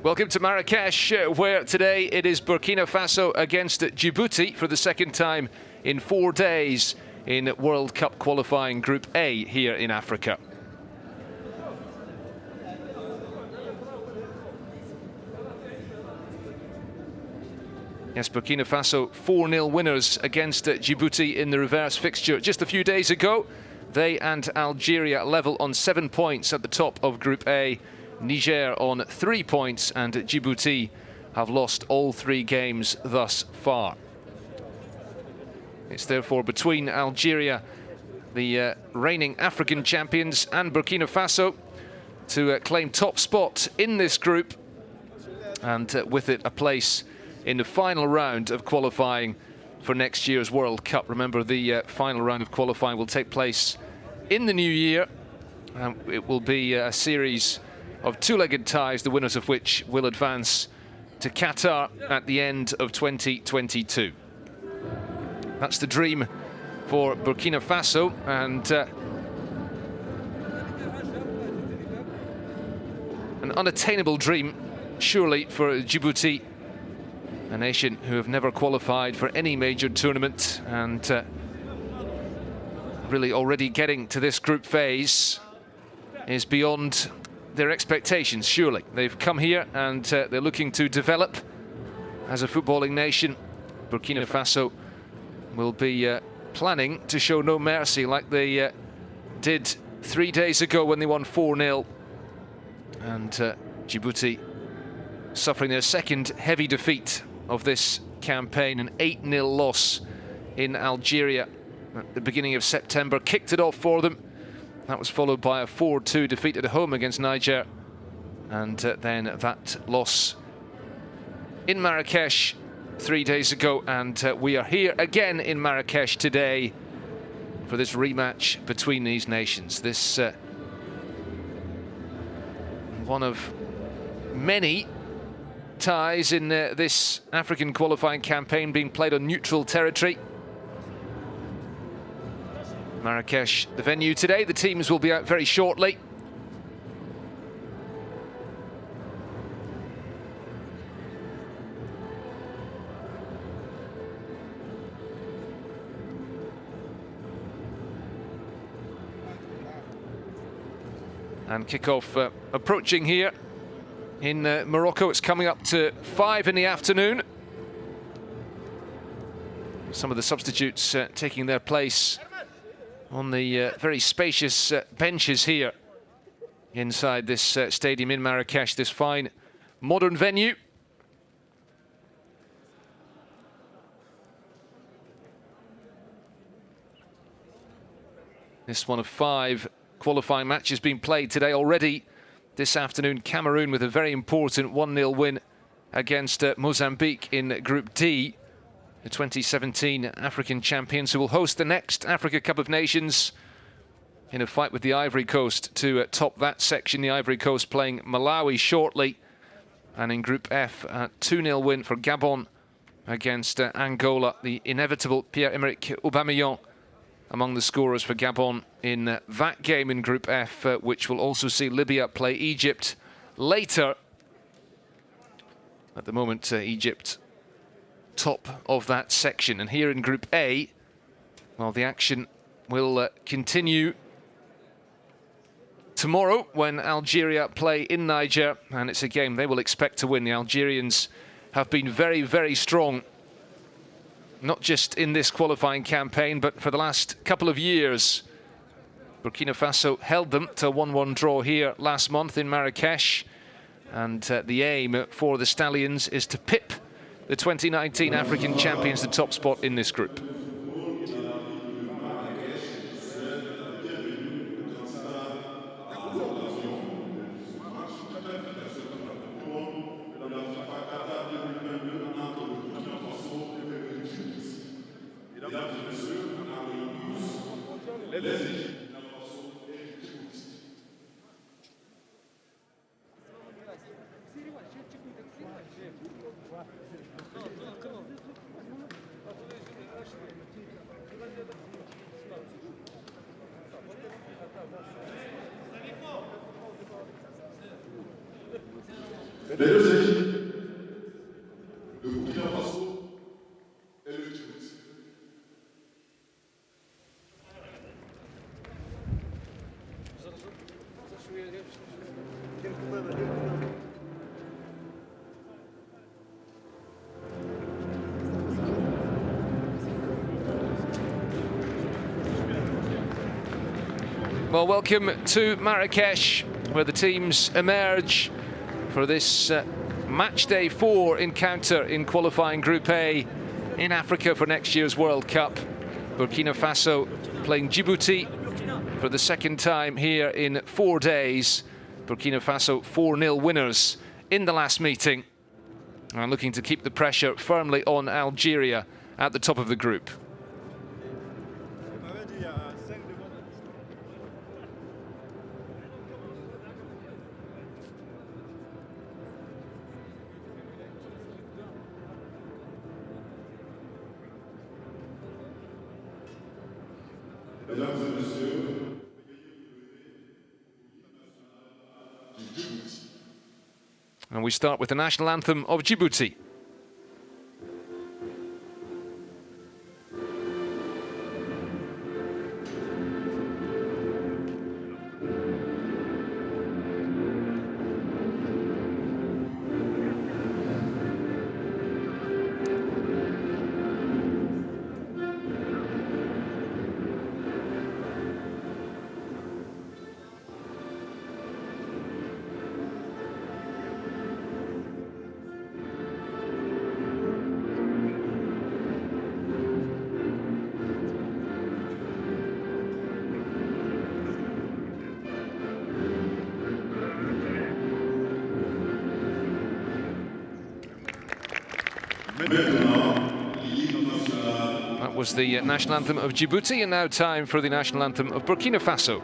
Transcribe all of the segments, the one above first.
Welcome to Marrakesh, where today it is Burkina Faso against Djibouti for the second time in 4 days in World Cup qualifying Group A here in Africa. Yes, Burkina Faso 4-0 winners against Djibouti in the reverse fixture just a few days ago. They and Algeria level on 7 points at the top of Group A. Niger on 3 points, and Djibouti have lost all 3 games thus far. It's therefore between Algeria, the reigning African champions, and Burkina Faso to claim top spot in this group, and with it a place in the final round of qualifying for next year's World Cup. Remember, the final round of qualifying will take place in the new year. It will be a series of 2-legged ties, the winners of which will advance to Qatar at the end of 2022. That's the dream for Burkina Faso, and an unattainable dream, surely, for Djibouti, a nation who have never qualified for any major tournament, and really already getting to this group phase is beyond their expectations, surely. They've come here and they're looking to develop as a footballing nation. Burkina Faso will be planning to show no mercy like they did 3 days ago when they won 4-0. And Djibouti suffering their second heavy defeat of this campaign, an 8-0 loss in Algeria at the beginning of September, kicked it off for them. That was followed by a 4-2 defeat at home against Niger, and then that loss in Marrakesh 3 days ago, and we are here again in Marrakesh today for this rematch between these nations. This one of many ties in this African qualifying campaign being played on neutral territory. Marrakesh, the venue today. The teams will be out very shortly. And kickoff approaching here in Morocco. It's coming up to 5 in the afternoon. Some of the substitutes taking their place on the very spacious benches here inside this stadium in Marrakesh, this fine modern venue. This one of 5 qualifying matches being played today already. This afternoon, Cameroon with a very important 1-0 win against Mozambique in Group D. The 2017 African champions, who will host the next Africa Cup of Nations in a fight with the Ivory Coast to top that section. The Ivory Coast playing Malawi shortly. And in Group F, a 2-0 win for Gabon against Angola. The inevitable Pierre-Emerick Aubameyang among the scorers for Gabon in that game in Group F, which will also see Libya play Egypt later. At the moment, Egypt top of that section. And here in Group A, well, the action will continue tomorrow when Algeria play in Niger, and it's a game they will expect to win. The Algerians have been very, very strong, not just in this qualifying campaign, but for the last couple of years. Burkina Faso held them to a 1-1 draw here last month in Marrakesh, and the aim for the Stallions is to pip the 2019 African champions, the top spot in this group. Les deux équipes, le Burkina Faso et le Djibouti. Well, welcome to Marrakesh, where the teams emerge for this match day 4 encounter in qualifying Group A in Africa for next year's World Cup. Burkina Faso playing Djibouti for the second time here in 4 days. Burkina Faso 4-0 winners in the last meeting, and looking to keep the pressure firmly on Algeria at the top of the group. Mesdames et messieurs, and we start with the national anthem of Djibouti. That was the national anthem of Djibouti, and now time for the national anthem of Burkina Faso.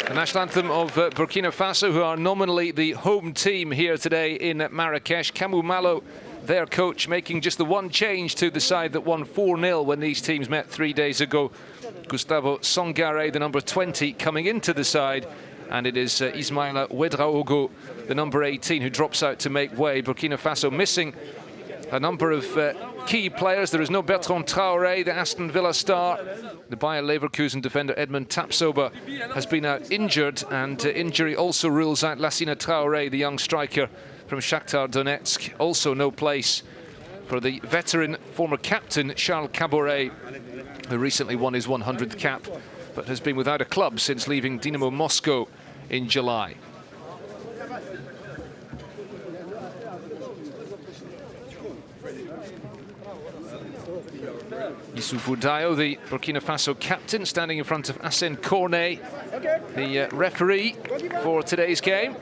The national anthem of Burkina Faso, who are nominally the home team here today in Marrakesh. Kamou Malo, their coach, making just the one change to the side that won 4-0 when these teams met 3 days ago. Gustavo Sangare, the number 20, coming into the side. And it is Ismaila Ouedraogo, the number 18, who drops out to make way. Burkina Faso missing a number of key players. There is no Bertrand Traoré, the Aston Villa star. The Bayer Leverkusen defender Edmund Tapsoba has been out injured, and injury also rules out Lassina Traoré, the young striker from Shakhtar Donetsk. Also no place for the veteran former captain Charles Caboret, who recently won his 100th cap, but has been without a club since leaving Dynamo Moscow in July. Issoufou Dayo, the Burkina Faso captain, standing in front of Assane Cornet, the referee for today's game.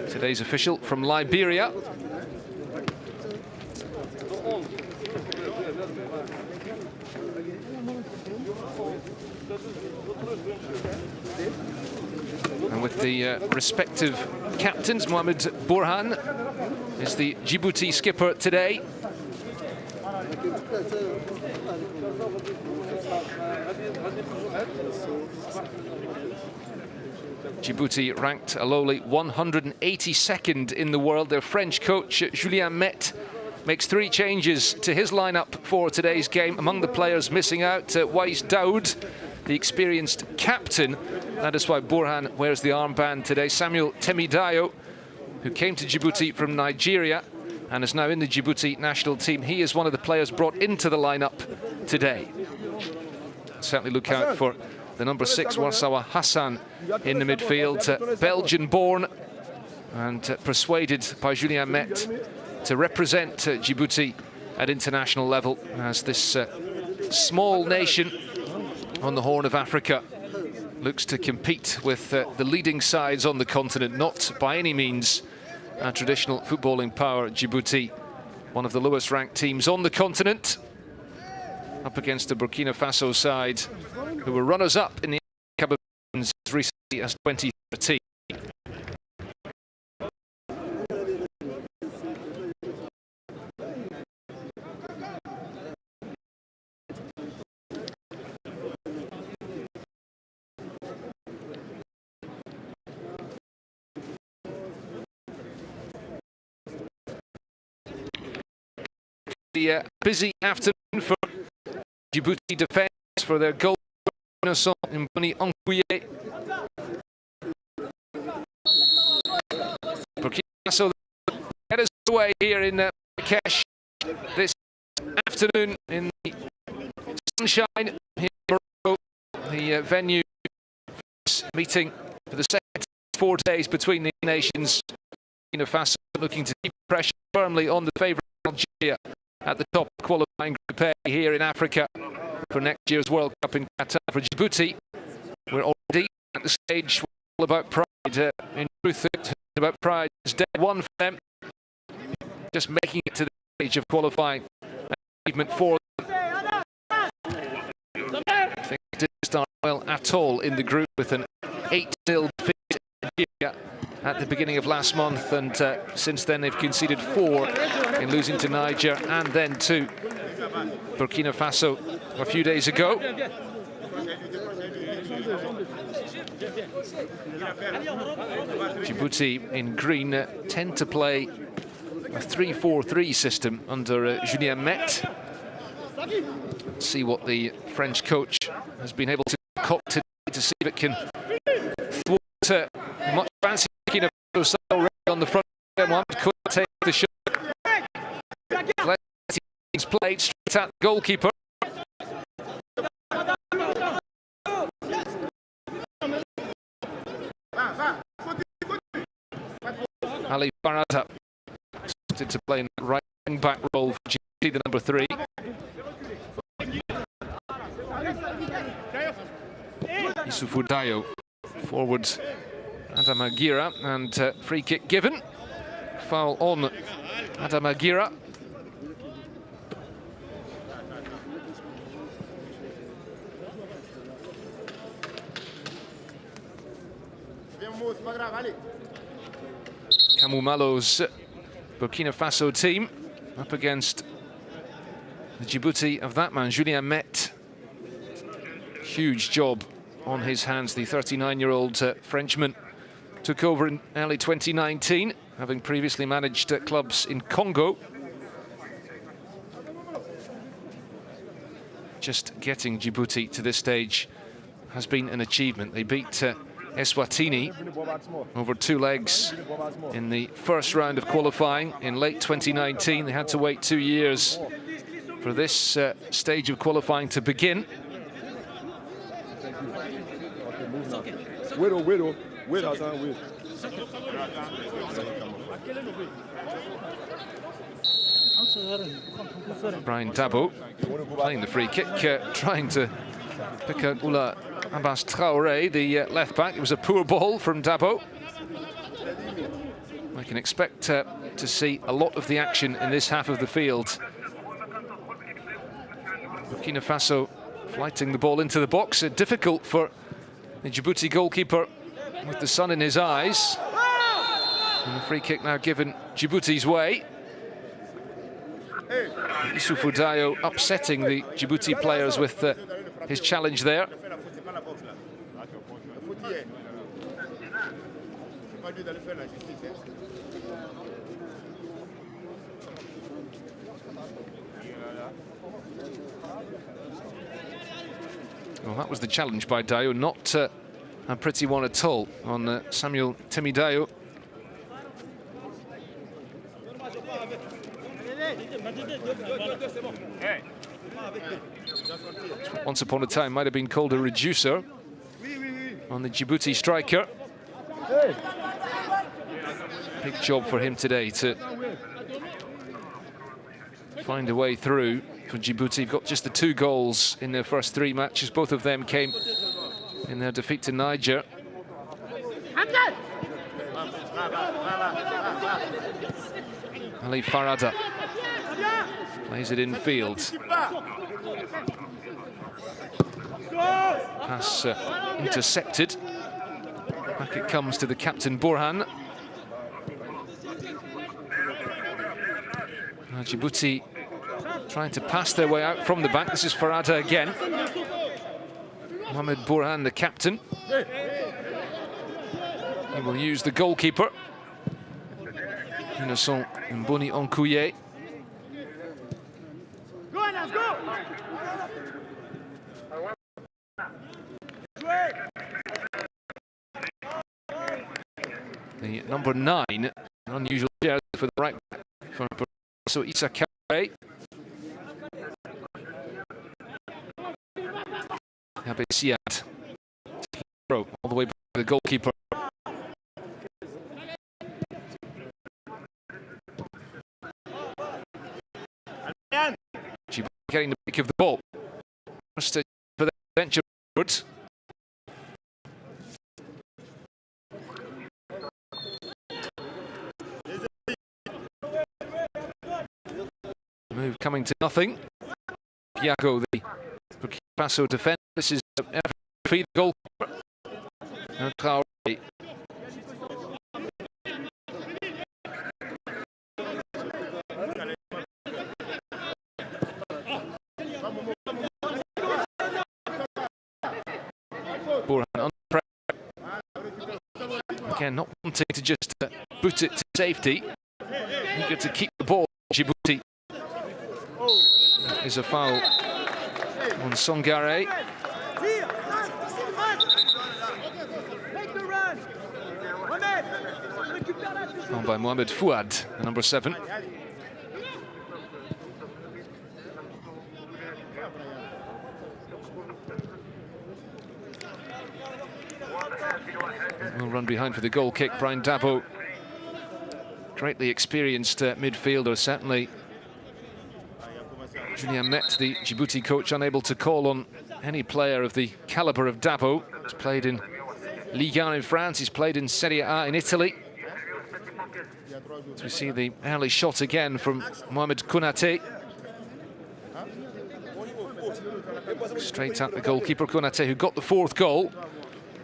Today's official from Liberia. And with the respective captains, Mohamed Burhan is the Djibouti skipper today. Djibouti ranked a lowly 182nd in the world. Their French coach, Julien Met, makes 3 changes to his lineup for today's game. Among the players missing out, Wais Daoud, the experienced captain. That is why Burhan wears the armband today. Samuel Temidayo, who came to Djibouti from Nigeria and is now in the Djibouti national team. He is one of the players brought into the lineup today. Certainly look out for the number 6, Warsawa Hassan, in the midfield. Belgian-born and persuaded by Julien Met to represent Djibouti at international level, as this small nation on the Horn of Africa looks to compete with the leading sides on the continent. Not by any means a traditional footballing power. Djibouti, one of the lowest ranked teams on the continent, up against the Burkina Faso side, who were runners-up in the Cup as recently as 2013. The busy afternoon for Djibouti defence, for their goal Innocent Mboni Ankuye. Burkina Faso head us away here in Marrakesh this afternoon in the sunshine here in Morocco. The venue for this meeting for the second 4 days between the nations. Burkina Faso looking to keep pressure firmly on the favourite Algeria at the top qualifying group A here in Africa for next year's World Cup in Qatar. For Djibouti, we're already at the stage where it's all about pride. In truth, it's about pride. It's day one for them. Just making it to the stage of qualifying. An achievement for them. I think it didn't start well at all in the group with an 8-0 defeat at the beginning of last month, and since then they've conceded 4 in losing to Niger and then to Burkina Faso a few days ago. Djibouti in green tend to play a 3-4-3 system under Julien Met. Let's see what the French coach has been able to concoct today to see if it can thwart much fancy Burkina Faso already on the front. Mohamed could take the shot. He's played straight at the goalkeeper. Ali Barada started to play in the right wing-back role for Djibouti, the number 3. Issoufou Dayo forward Adam Aguirre, and free kick given. Foul on Adam Aguirre. Kamumalo's Burkina Faso team up against the Djibouti of that man, Julien Met. Huge job on his hands. The 39-year-old Frenchman took over in early 2019, having previously managed clubs in Congo. Just getting Djibouti to this stage has been an achievement. They beat Eswatini over 2 legs in the first round of qualifying in late 2019. They had to wait 2 years for this stage of qualifying to begin. Brian Dabo playing the free kick, trying to pick out Oula Abbas Traoré, the left back. It was a poor ball from Dabo. I can expect to see a lot of the action in this half of the field. Burkina Faso flighting the ball into the box. Difficult for the Djibouti goalkeeper with the sun in his eyes. And the free kick now given Djibouti's way. Issoufou Dayo upsetting the Djibouti players with his challenge there. Well, that was the challenge by Dayo, not a pretty one at all on Samuel Timi Dayo. Once upon a time might have been called a reducer on the Djibouti striker. Big job for him today to find a way through for Djibouti. Got just the 2 goals in their first 3 matches. Both of them came in their defeat to Niger. Ali Farada plays it in field. Pass intercepted. Back it comes to the captain Burhan. Djibouti trying to pass their way out from the back. This is Farada again. Mohamed Burhan, the captain. He will use the goalkeeper, Innocent Mboni Onkouye. The number 9, an unusual jersey for the right back for so Issa Kawe. Habib Siad all the way back to the goalkeeper. Getting the pick of the ball. Just for the bench afterwards. Move coming to nothing. Iago, the Burkina Faso defender. This is feed goalkeeper. And Traoré. Again, not wanting to just boot it to safety. Eager to keep the ball. Djibouti. Is a foul on Songare. On by Mohamed Fouad, the number 7. We'll run behind for the goal kick. Brian Dabo, greatly experienced midfielder, certainly. Julien Met, the Djibouti coach, unable to call on any player of the calibre of Dabo. He's played in Ligue 1 in France, he's played in Serie A in Italy. So we see the early shot again from Mohamed Konaté. Straight at the goalkeeper, Konaté, who got the 4th goal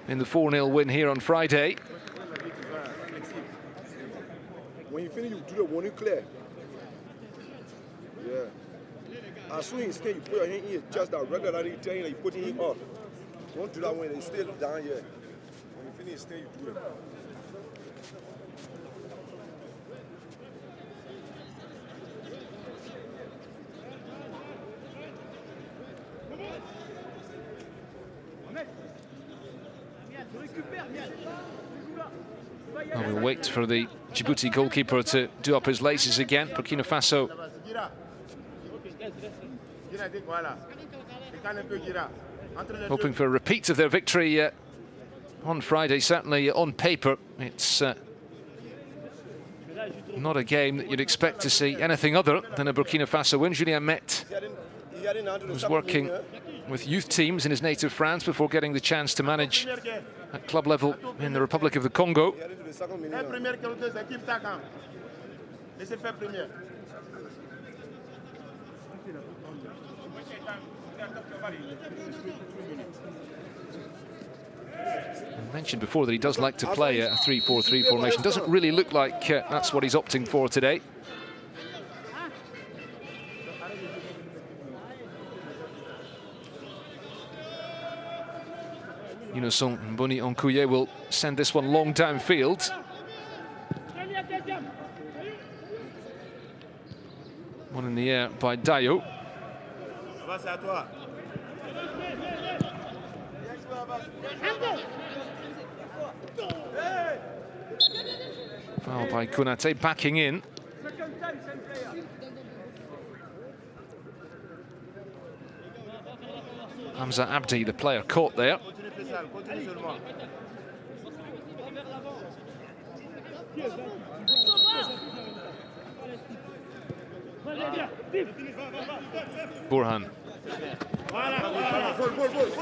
in the 4-0 win here on Friday. When you finish, you do the warning clear. Yeah. As soon as you stay, you put your hand in, just that regularly telling you put it off. Don't do that when it's still down here. When you finish, stay, you do it. Well, we'll wait for the Djibouti goalkeeper to do up his laces again. Burkina Faso Hoping for a repeat of their victory on Friday. Certainly on paper, it's not a game that you'd expect to see anything other than a Burkina Faso win. Julien Met was working with youth teams in his native France before getting the chance to manage at club level in the Republic of the Congo. I mentioned before that he does like to play a 3-4-3 formation. Doesn't really look like that's what he's opting for today. Innocent Mboni Onkouye will send this one long downfield. One in the air by Dayo. Foul by Konate, backing in. Hamza Abdi, the player, caught there. Burhan.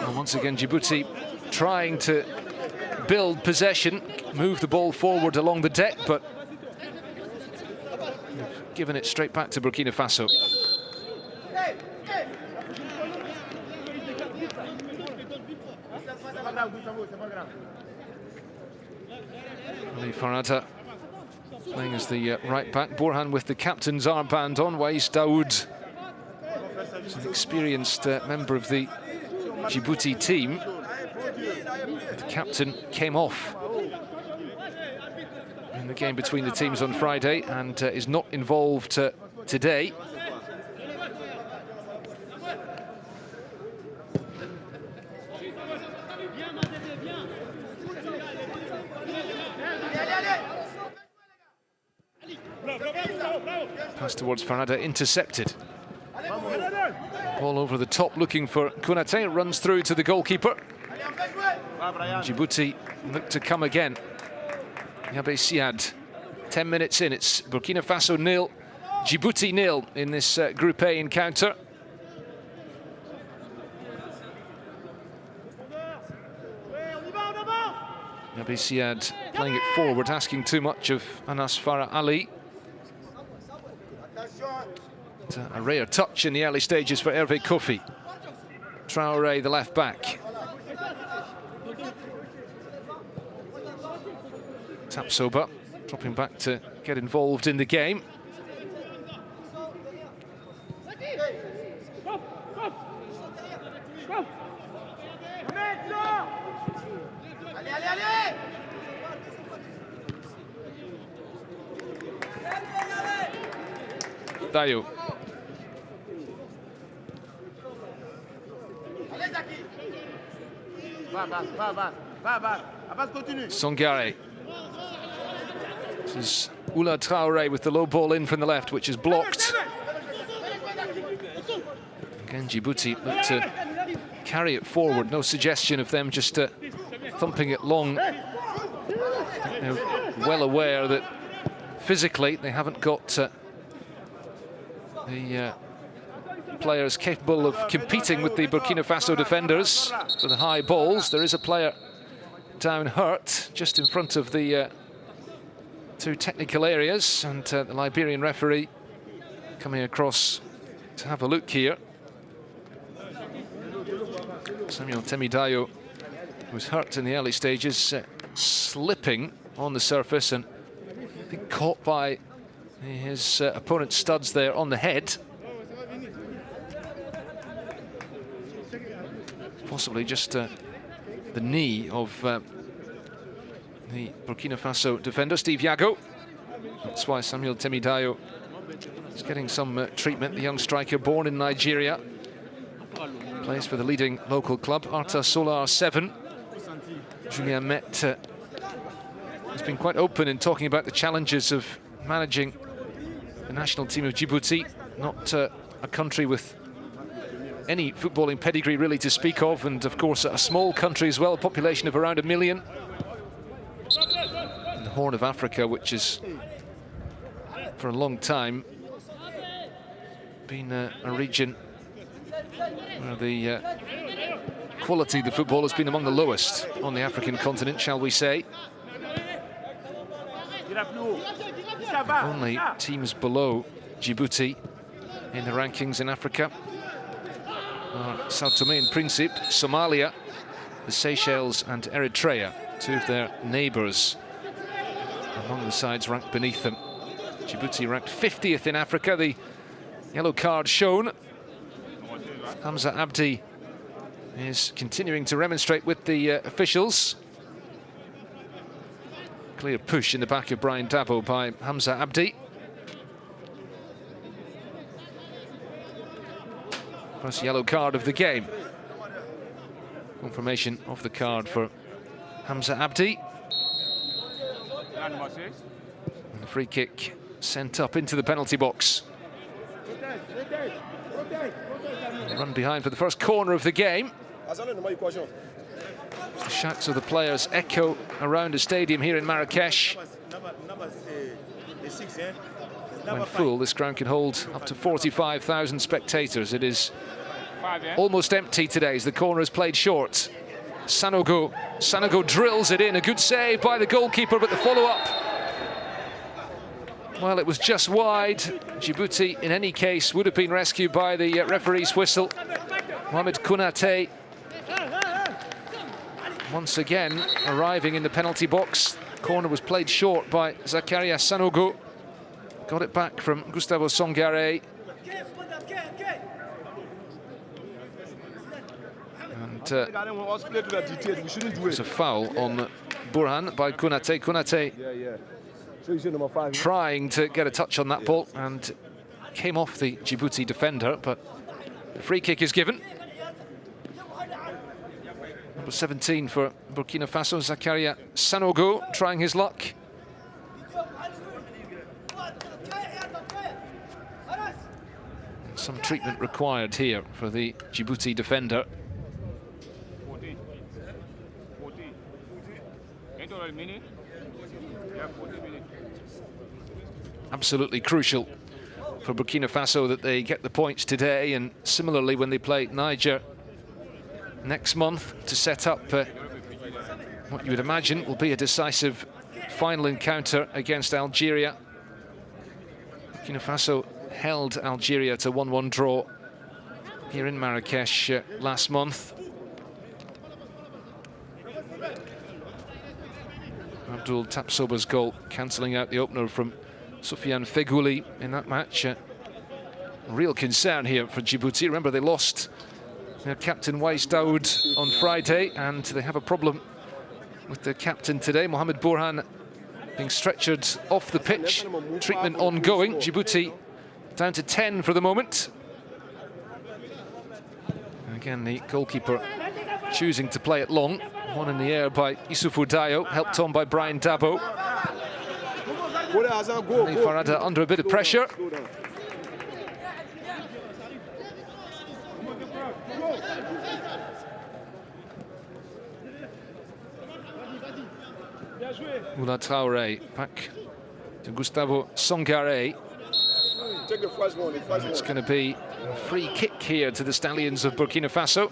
And once again, Djibouti trying to build possession, move the ball forward along the deck, but given it straight back to Burkina Faso. Ali Farada playing as the right back. Burhan with the captain's armband on. Wais Daoud, an experienced member of the Djibouti team. The captain came off in the game between the teams on Friday and is not involved today. Pass towards Farada, intercepted. Ball over the top, looking for Konate, runs through to the goalkeeper. And Djibouti look to come again. Yabe Siad, 10 minutes in, it's Burkina Faso 0, Djibouti 0 in this Group A encounter. Yabe Siad playing it forward, asking too much of Anas Farah Ali. A rare touch in the early stages for Hervé Kofi. Traoré, the left back. Tapsoba dropping back to get involved in the game. Dayo. Songare. This is Oula Traoré with the low ball in from the left, which is blocked. Again, Djibouti look to carry it forward. No suggestion of them just thumping it long. They're well aware that physically they haven't got the players capable of competing with the Burkina Faso defenders for the high balls. There is a player down hurt just in front of the two technical areas, and the Liberian referee coming across to have a look here. Samuel Temidayo was hurt in the early stages, slipping on the surface and I think caught by his opponent's studs there on the head. Possibly just the knee of the Burkina Faso defender, Steve Yago. That's why Samuel Temidayo is getting some treatment. The young striker born in Nigeria. Plays for the leading local club, Arta Solar 7. Julien Met has been quite open in talking about the challenges of managing the national team of Djibouti. Not a country with any footballing pedigree really to speak of, and of course a small country as well, a population of around 1 million. In the Horn of Africa, which is for a long time been a region where the quality of the football has been among the lowest on the African continent, shall we say. Only teams below Djibouti in the rankings in Africa are Sao Tome and Principe, Somalia, the Seychelles and Eritrea, two of their neighbours among the sides ranked beneath them. Djibouti ranked 50th in Africa. The yellow card shown. Hamza Abdi is continuing to remonstrate with the officials. Clear push in the back of Brian Dabo by Hamza Abdi. First yellow card of the game. Confirmation of the card for Hamza Abdi. And the free kick sent up into the penalty box. Run behind for the first corner of the game. The shouts of the players echo around the stadium here in Marrakesh. When full, this ground can hold up to 45,000 spectators. It is almost empty today as the corner is played short. Sanogo drills it in. A good save by the goalkeeper, but the follow-up, well, it was just wide. Djibouti, in any case, would have been rescued by the referee's whistle. Mohamed Konaté once again arriving in the penalty box. Corner was played short by Zakaria Sanogo. Got it back from Gustavo Songare. And there's a foul on Burhan by Konaté. Konaté trying to get a touch on that ball and came off the Djibouti defender, but the free kick is given. Number 17 for Burkina Faso, Zakaria Sanogo, trying his luck. Some treatment required here for the Djibouti defender. Absolutely crucial for Burkina Faso that they get the points today, and similarly when they play Niger next month to set up what you would imagine will be a decisive final encounter against Algeria. Burkina Faso held Algeria to 1-1 draw here in Marrakesh last month. Abdul Tapsoba's goal cancelling out the opener from Soufiane Fegouli in that match. Real concern here for Djibouti. Remember, they lost their captain Wais Daoud on Friday, and they have a problem with their captain today. Mohamed Burhan being stretchered off the pitch. Treatment ongoing. Djibouti down to 10 for the moment. Again, the goalkeeper choosing to play it long. One in the air by Issoufou Dayo, helped on by Brian Dabo. Farada under a bit of pressure. Oula Traoré back to Gustavo Songare. It's going to be a free kick here to the Stallions of Burkina Faso.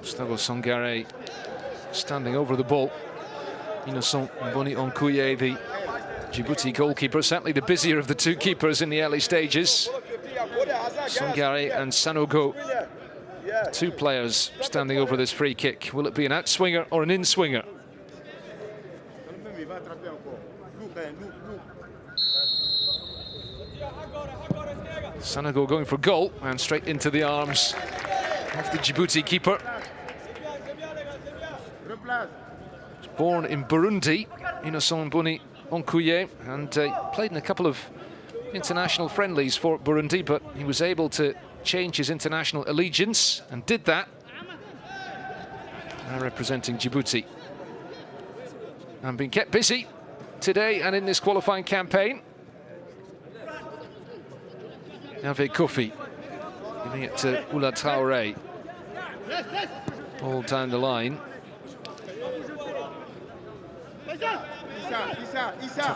Gustavo Songare standing over the ball. Innocent Boni Onkouye, the Djibouti goalkeeper, certainly the busier of the two keepers in the early stages. Songare and Sanogo, two players standing over this free kick. Will it be an outswinger or an in-swinger? Sanogo going for goal and straight into the arms of the Djibouti keeper. Was born in Burundi, Innocent Boni Onkuye, and played in a couple of international friendlies for Burundi, but he was able to change his international allegiance and did that. Now representing Djibouti. And been kept busy today and in this qualifying campaign. Hervé Kofi giving it to Oula Traoré. Ball down the line.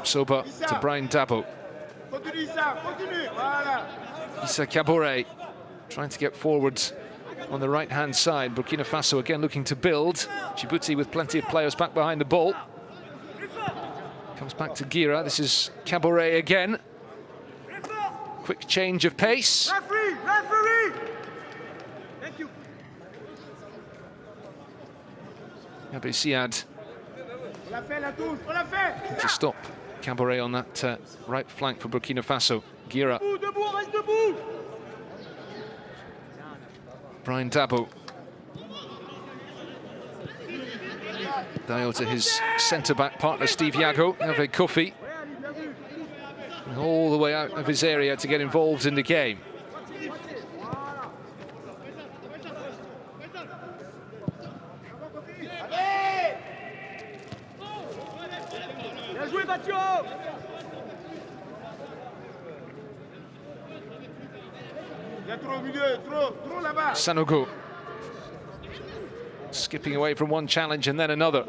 Soba to Brian Dabo. Issa Kabore trying to get forwards on the right-hand side. Burkina Faso again looking to build. Djibouti with plenty of players back behind the ball. Comes back to Gira. This is Kabore again. Quick change of pace. Referee! Thank you. Yabe Siad to stop Kabore on that right flank for Burkina Faso. Gira. Brian Dabo. Dio to his centre-back partner Steve Yago. Hervé Kofi. All the way out of his area to get involved in the game. Sanogo skipping away from one challenge and then another.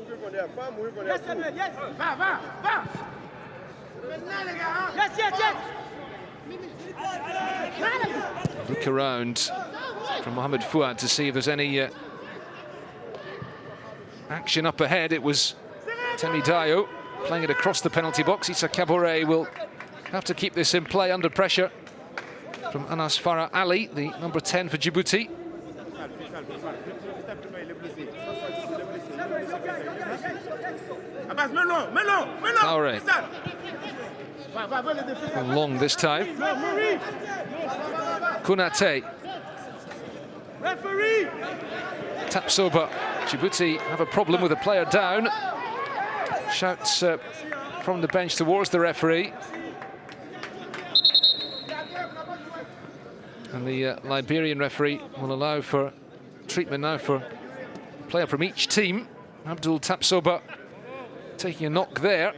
Look around from Mohamed Fouad to see if there's any action up ahead. It was Temi Dio playing it across the penalty box. Issa Kabore will have to keep this in play under pressure from Anas Farah Ali, the number 10 for Djibouti. Traoré. Long this time. Konate. Tapsoba. Djibouti have a problem with a player down. Shouts from the bench towards the referee. And the Liberian referee will allow for treatment now for a player from each team. Abdul Tapsoba taking a knock there.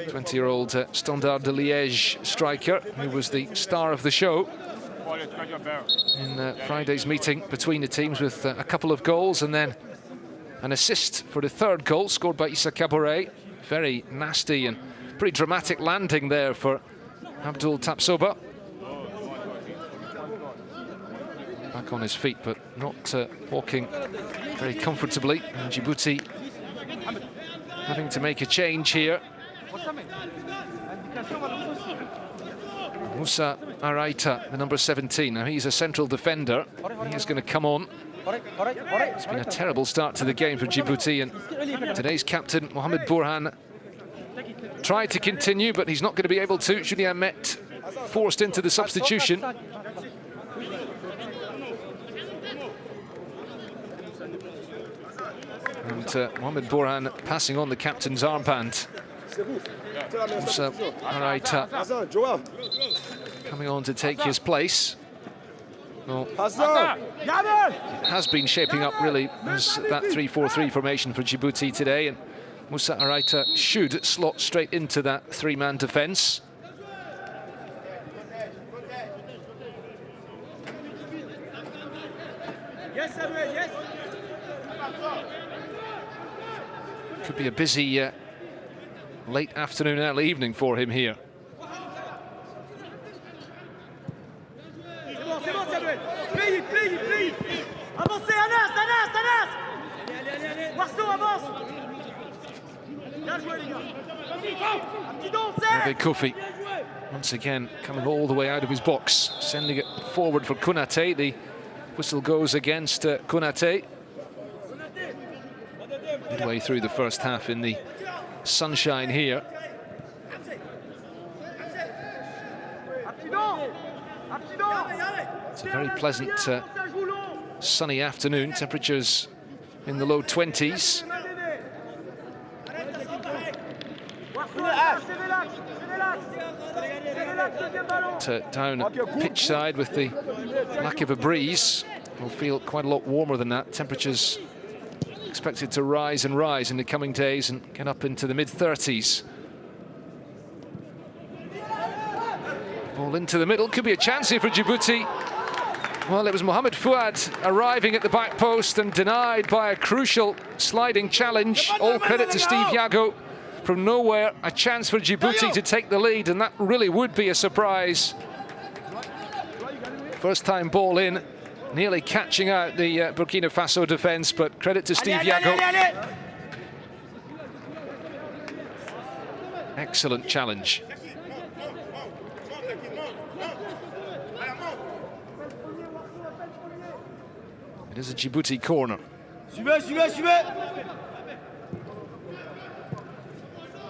20-year-old Standard de Liège striker, who was the star of the show in Friday's meeting between the teams, with a couple of goals and then an assist for the third goal scored by Issa Kabore. Very nasty and pretty dramatic landing there for Abdul Tapsoba. Back on his feet, but not walking very comfortably. And Djibouti having to make a change here. Moussa Araita, the number 17. Now he's a central defender. He is going to come on. It's been a terrible start to the game for Djibouti, and today's captain, Mohamed Bourhan, tried to continue, but he's not going to be able to. Julien Met forced into the substitution. And Mohamed Bourhan passing on the captain's armband. Moussa Araita coming on to take his place. Well, it has been shaping up really as that 3-4-3 formation for Djibouti today, and Moussa Araita should slot straight into that three-man defence. Could be a busy late afternoon, early evening for him here. Hervé Kofi once again coming all the way out of his box, sending it forward for Konate. The whistle goes against Konate. Midway through the first half in the sunshine here. It's a very pleasant sunny afternoon, temperatures in the low 20s. Down pitch side with the lack of a breeze, will feel quite a lot warmer than that. Temperatures expected to rise and rise in the coming days and get up into the mid-30s. Ball into the middle, could be a chance here for Djibouti. Well, it was Mohamed Fouad arriving at the back post and denied by a crucial sliding challenge. All credit to Steve Yago. From nowhere, a chance for Djibouti to take the lead, and that really would be a surprise. First time ball in, nearly catching out the Burkina Faso defence, but credit to Steve Yago. Excellent challenge. It is a Djibouti corner.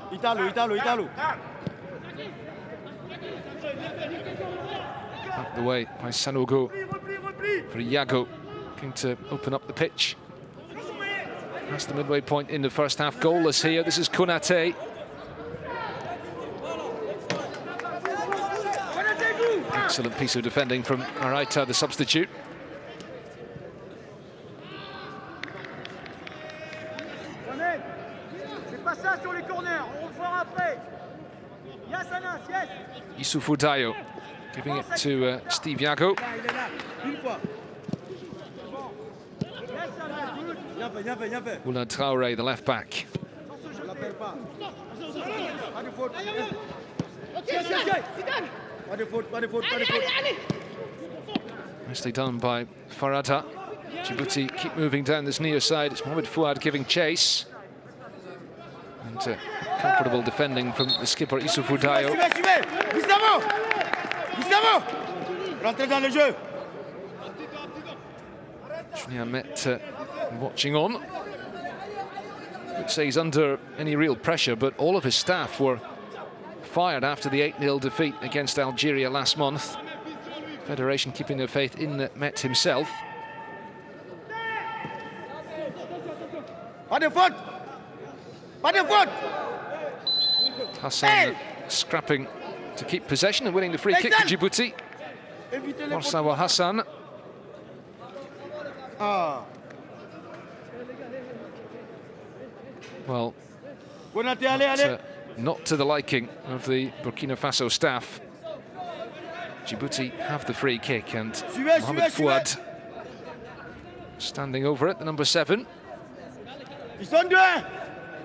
Italo. Up the way by Sanogo for Yago, looking to open up the pitch. That's the midway point in the first half. Goalless here. This is Konate. Excellent piece of defending from Araita, the substitute. Issoufou Dayo giving it to Steve Yago. Oulad Traoré, the left back. Nicely done by Farada. Djibouti keep moving down this near side. It's Mohamed Fouad giving chase. And comfortable defending from the skipper Issoufou Dayo. Julien Met watching on. Would say he's under any real pressure, but all of his staff were fired after the 8-0 defeat against Algeria last month. Federation keeping their faith in Met himself. Hassan scrapping to keep possession and winning the free kick to Djibouti. Morsawa Hassan. Well, not to the liking of the Burkina Faso staff. Djibouti have the free kick, and Mohamed Fouad standing over it, the number 7. Ils sont deux.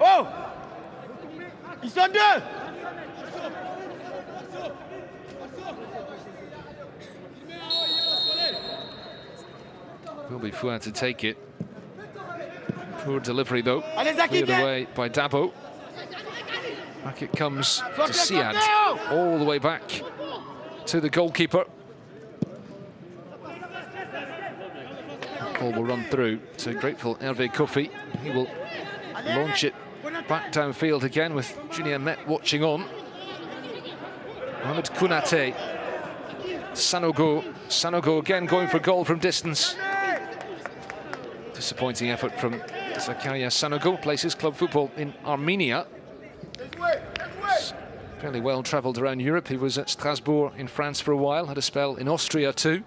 Oh! Ils sont deux. Will be Fouad to take it. Poor delivery though. Cleared away by Dabo. Back it comes to Siad. All the way back to the goalkeeper. Ball will run through to grateful Hervé Kofi. He will launch it back downfield again with Julien Met watching on. Mohamed Konate. Sanogo again going for goal from distance. Disappointing effort from Zakaria Sanogo. Plays club football in Armenia. He's fairly well travelled around Europe. He was at Strasbourg in France for a while. Had a spell in Austria too.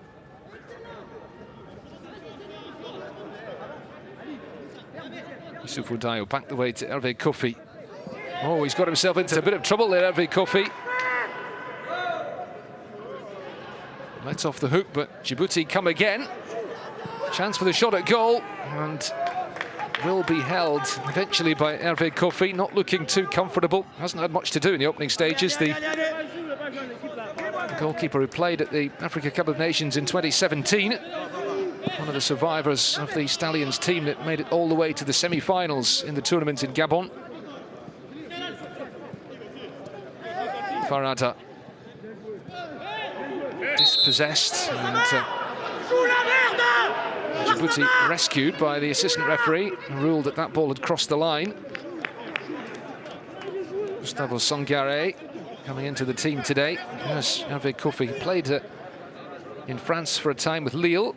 Issoufou Dayo back the way to Hervé Kofi. Oh, he's got himself into a bit of trouble there, Hervé Kofi. Lets off the hook, but Djibouti come again. Chance for the shot at goal, and will be held eventually by Hervé Kofi. Not looking too comfortable. Hasn't had much to do in the opening stages. The goalkeeper who played at the Africa Cup of Nations in 2017. One of the survivors of the Stallions team that made it all the way to the semi-finals in the tournament in Gabon. Farada dispossessed, and Djibouti rescued by the assistant referee, who ruled that that ball had crossed the line. Gustavo Sangare coming into the team today. Yes, Hervé Kofi played in France for a time with Lille.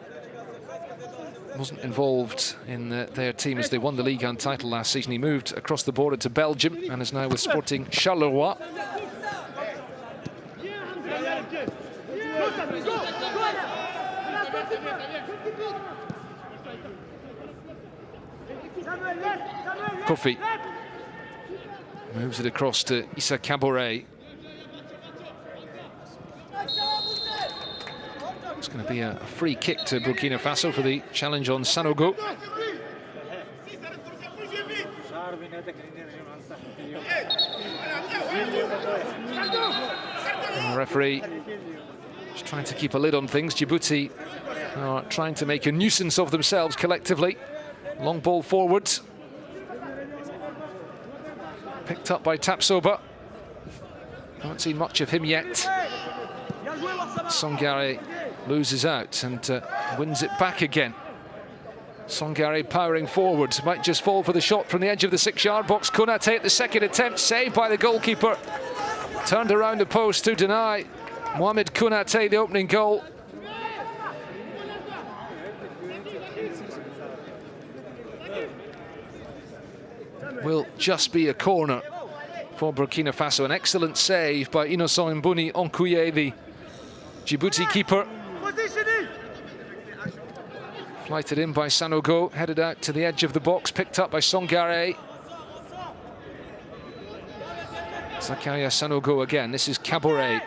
wasn't involved in their team as they won the Ligue 1 title last season. He moved across the border to Belgium and is now with Sporting Charleroi. Kofi moves it across to Issa Kabore. It's going to be a free kick to Burkina Faso for the challenge on Sanogo. And the referee is trying to keep a lid on things. Djibouti are trying to make a nuisance of themselves collectively. Long ball forward. Picked up by Tapsoba. Haven't seen much of him yet. Songare loses out and wins it back again. Songare powering forward. Might just fall for the shot from the edge of the 6-yard box. Konate at the second attempt, saved by the goalkeeper. Turned around the post to deny Mohamed Konate the opening goal. Will just be a corner for Burkina Faso. An excellent save by Innocent Mbuni Onkouye, the Djibouti keeper. Flighted in by Sanogo, headed out to the edge of the box, picked up by Songare. Zakaria Sanogo again, this is Kabore.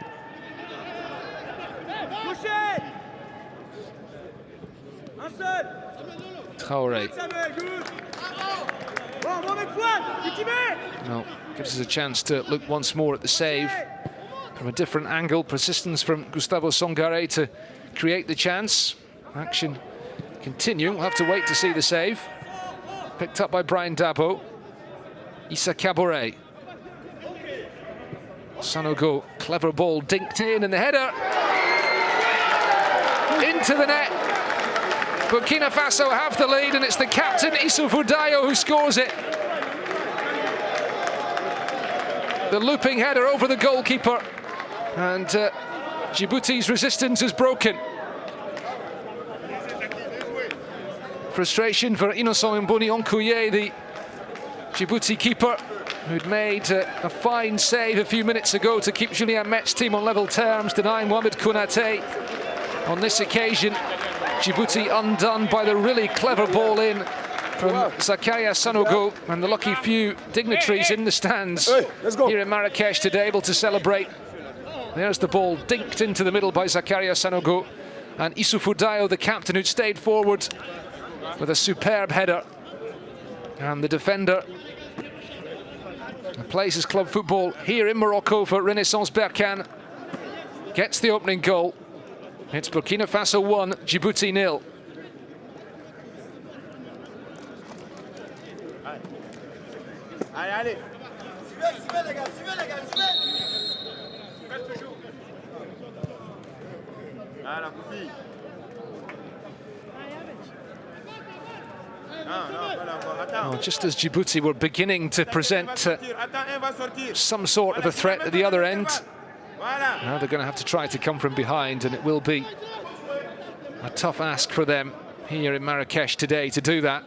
Traoré. Well, gives us a chance to look once more at the save from a different angle. Persistence from Gustavo Songare to create the chance. Action continuing. We'll have to wait to see the save. Picked up by Brian Dabo. Issa Kabore. Sanogo, clever ball, dinked in, and the header into the net. Burkina Faso have the lead, and it's the captain, Issoufou Dayo, who scores it. The looping header over the goalkeeper, and Djibouti's resistance is broken. Frustration for Innocent Mbuni Onkouye, the Djibouti keeper, who'd made a fine save a few minutes ago to keep Julien Met's team on level terms, denying Mohamed Konate. On this occasion, Djibouti undone by the really clever ball in from Zakaria Sanogo, and the lucky few dignitaries in the stands here in Marrakesh today able to celebrate. There's the ball dinked into the middle by Zakaria Sanogo, and Issoufou Dayo, the captain, who'd stayed forward with a superb header. And the defender plays his club football here in Morocco for Renaissance Berkane, gets the opening goal. It's Burkina Faso 1, Djibouti 0. Allez. Well, just as Djibouti were beginning to present some sort of a threat at the other end, now they're going to have to try to come from behind, and it will be a tough ask for them here in Marrakesh today to do that.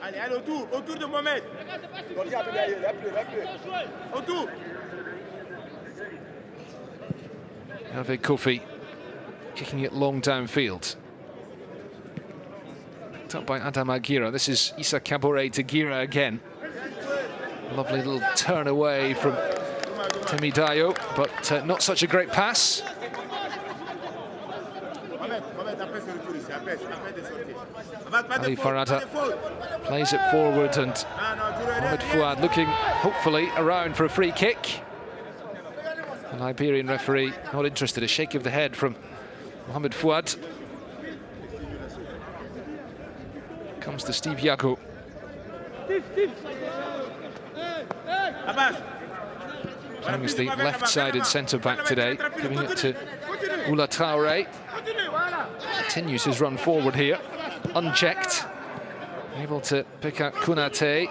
Hervé Kofi kicking it long downfield. Picked up by Adam Aguirre. This is Issa Kabore to Gira again. Lovely little turn away from Temi Dayo, but not such a great pass. Ali Farada plays it forward, and Mohamed Fouad looking hopefully around for a free kick. The Liberian referee not interested. A shake of the head from Mohamed Fouad. Comes to Steve Yago. Playing as the left-sided centre-back today, giving it to Oula Traoré. Continues his run forward here, unchecked. Able to pick out Konate.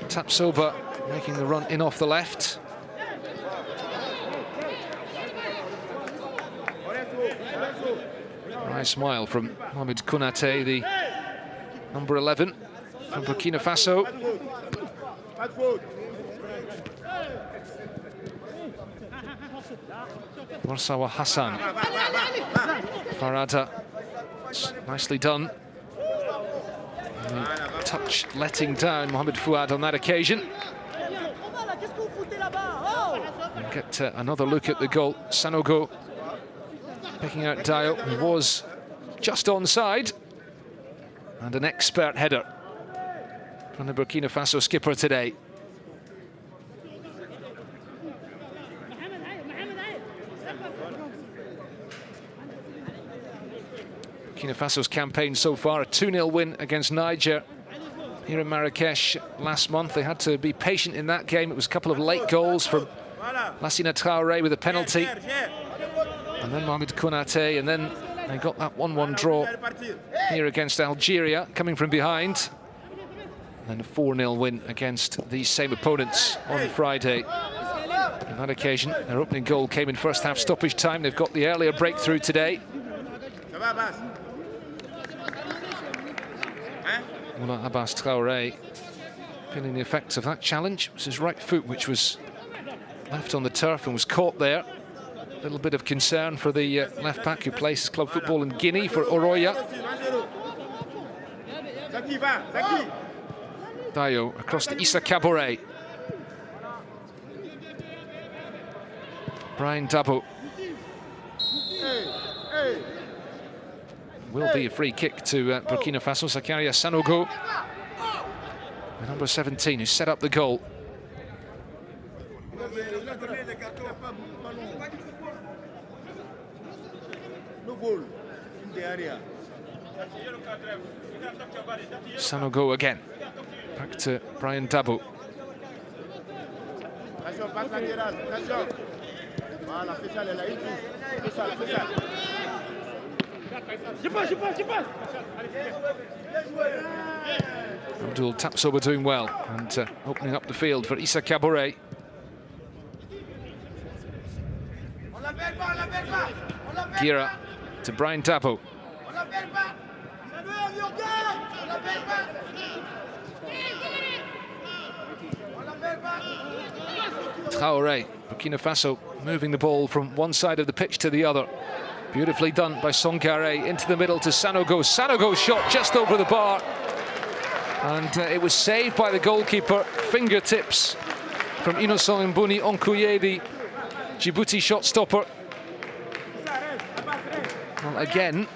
Tapsoba making the run in off the left. Nice smile from Mohamed Konate, the number 11 from Burkina Faso. Warsawa Hassan. Farada, nicely done. The touch letting down Mohamed Fouad on that occasion. And get another look at the goal. Sanogo picking out Dio, who was just onside. And an expert header from the Burkina Faso skipper today. Burkina Faso's campaign so far, a 2-0 win against Niger here in Marrakesh last month. They had to be patient in that game. It was a couple of late goals from Lassina Traoré with a penalty. And then Mohamed Konate, and then they got that 1-1 draw here against Algeria, coming from behind. And then a 4-0 win against these same opponents on Friday. On that occasion, their opening goal came in first half stoppage time. They've got the earlier breakthrough today. Moula Abbas Traoré feeling the effects of that challenge. It was his right foot which was left on the turf and was caught there. A little bit of concern for the left back who plays club football in Guinea for Oroya. Dio across to Issa Kabore. Brian Dabo. Will be a free kick to Burkina Faso. Zakaria Sanogo, the number 17, who set up the goal. Sanogo again. Back to Brian Dabo. Abdul Tapsoba doing well and opening up the field for Issa Kabore. Gira to Brian Dabo. Traoré, Burkina Faso moving the ball from one side of the pitch to the other. Beautifully done by Songare into the middle to Sanogo. Sanogo's shot just over the bar. And it was saved by the goalkeeper. Fingertips from Innocent Mbuni Onkuye, the Djibouti shot stopper. Well, again,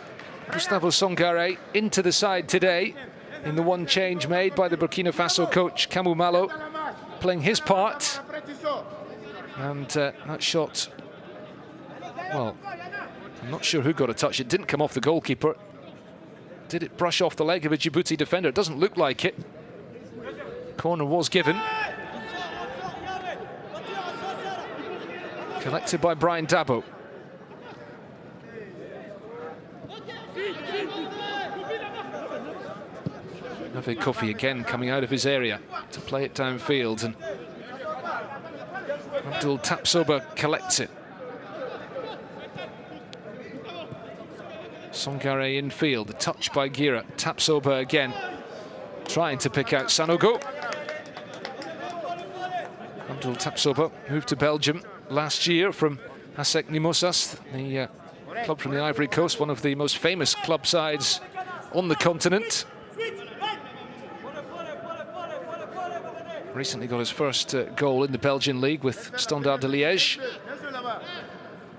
Gustavo Songare into the side today in the one change made by the Burkina Faso coach, Kamou Malo, playing his part. And that shot, well, I'm not sure who got a touch. It didn't come off the goalkeeper. Did it brush off the leg of a Djibouti defender? It doesn't look like it. Corner was given. Collected by Brian Dabo. Navé Kofi again coming out of his area to play it downfield, and Abdul Tapsoba collects it. Songare infield, the touch by Gira. Tapsoba again, trying to pick out Sanogo. Abdul Tapsoba moved to Belgium last year from Hasek Nimosas, the club from the Ivory Coast, one of the most famous club sides on the continent. Recently got his first goal in the Belgian league with Standard de Liège.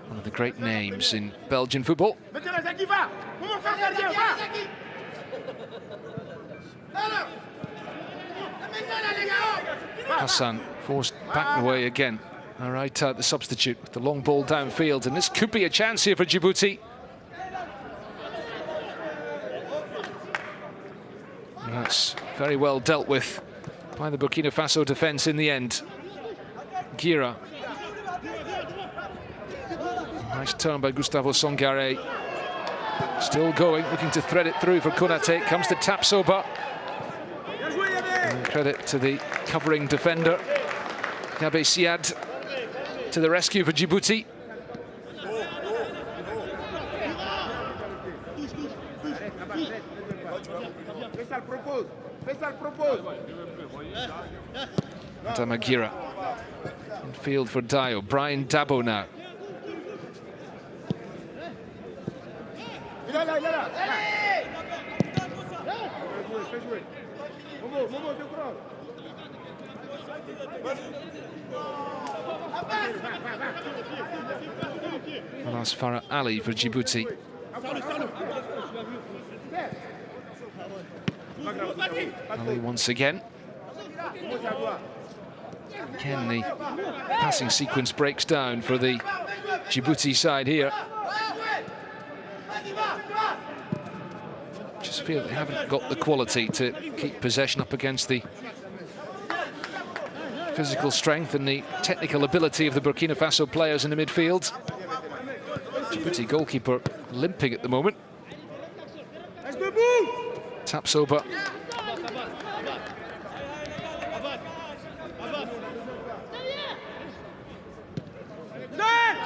One of the great names in Belgian football. Hassan forced back the way again. All right, the substitute with the long ball downfield, and this could be a chance here for Djibouti. And that's very well dealt with by the Burkina Faso defence in the end. Gira. Nice turn by Gustavo Songare. Still going, looking to thread it through for Konate. Comes to Tapsoba. And credit to the covering defender, Yabe Siad, to the rescue for Djibouti. Damagira in field for Dio. Brian Dabo now. And that's Farah Ali for Djibouti. Ali once again. Again, the passing sequence breaks down for the Djibouti side here. Just feel they haven't got the quality to keep possession up against the physical strength and the technical ability of the Burkina Faso players in the midfield. Djibouti goalkeeper limping at the moment. Taps over.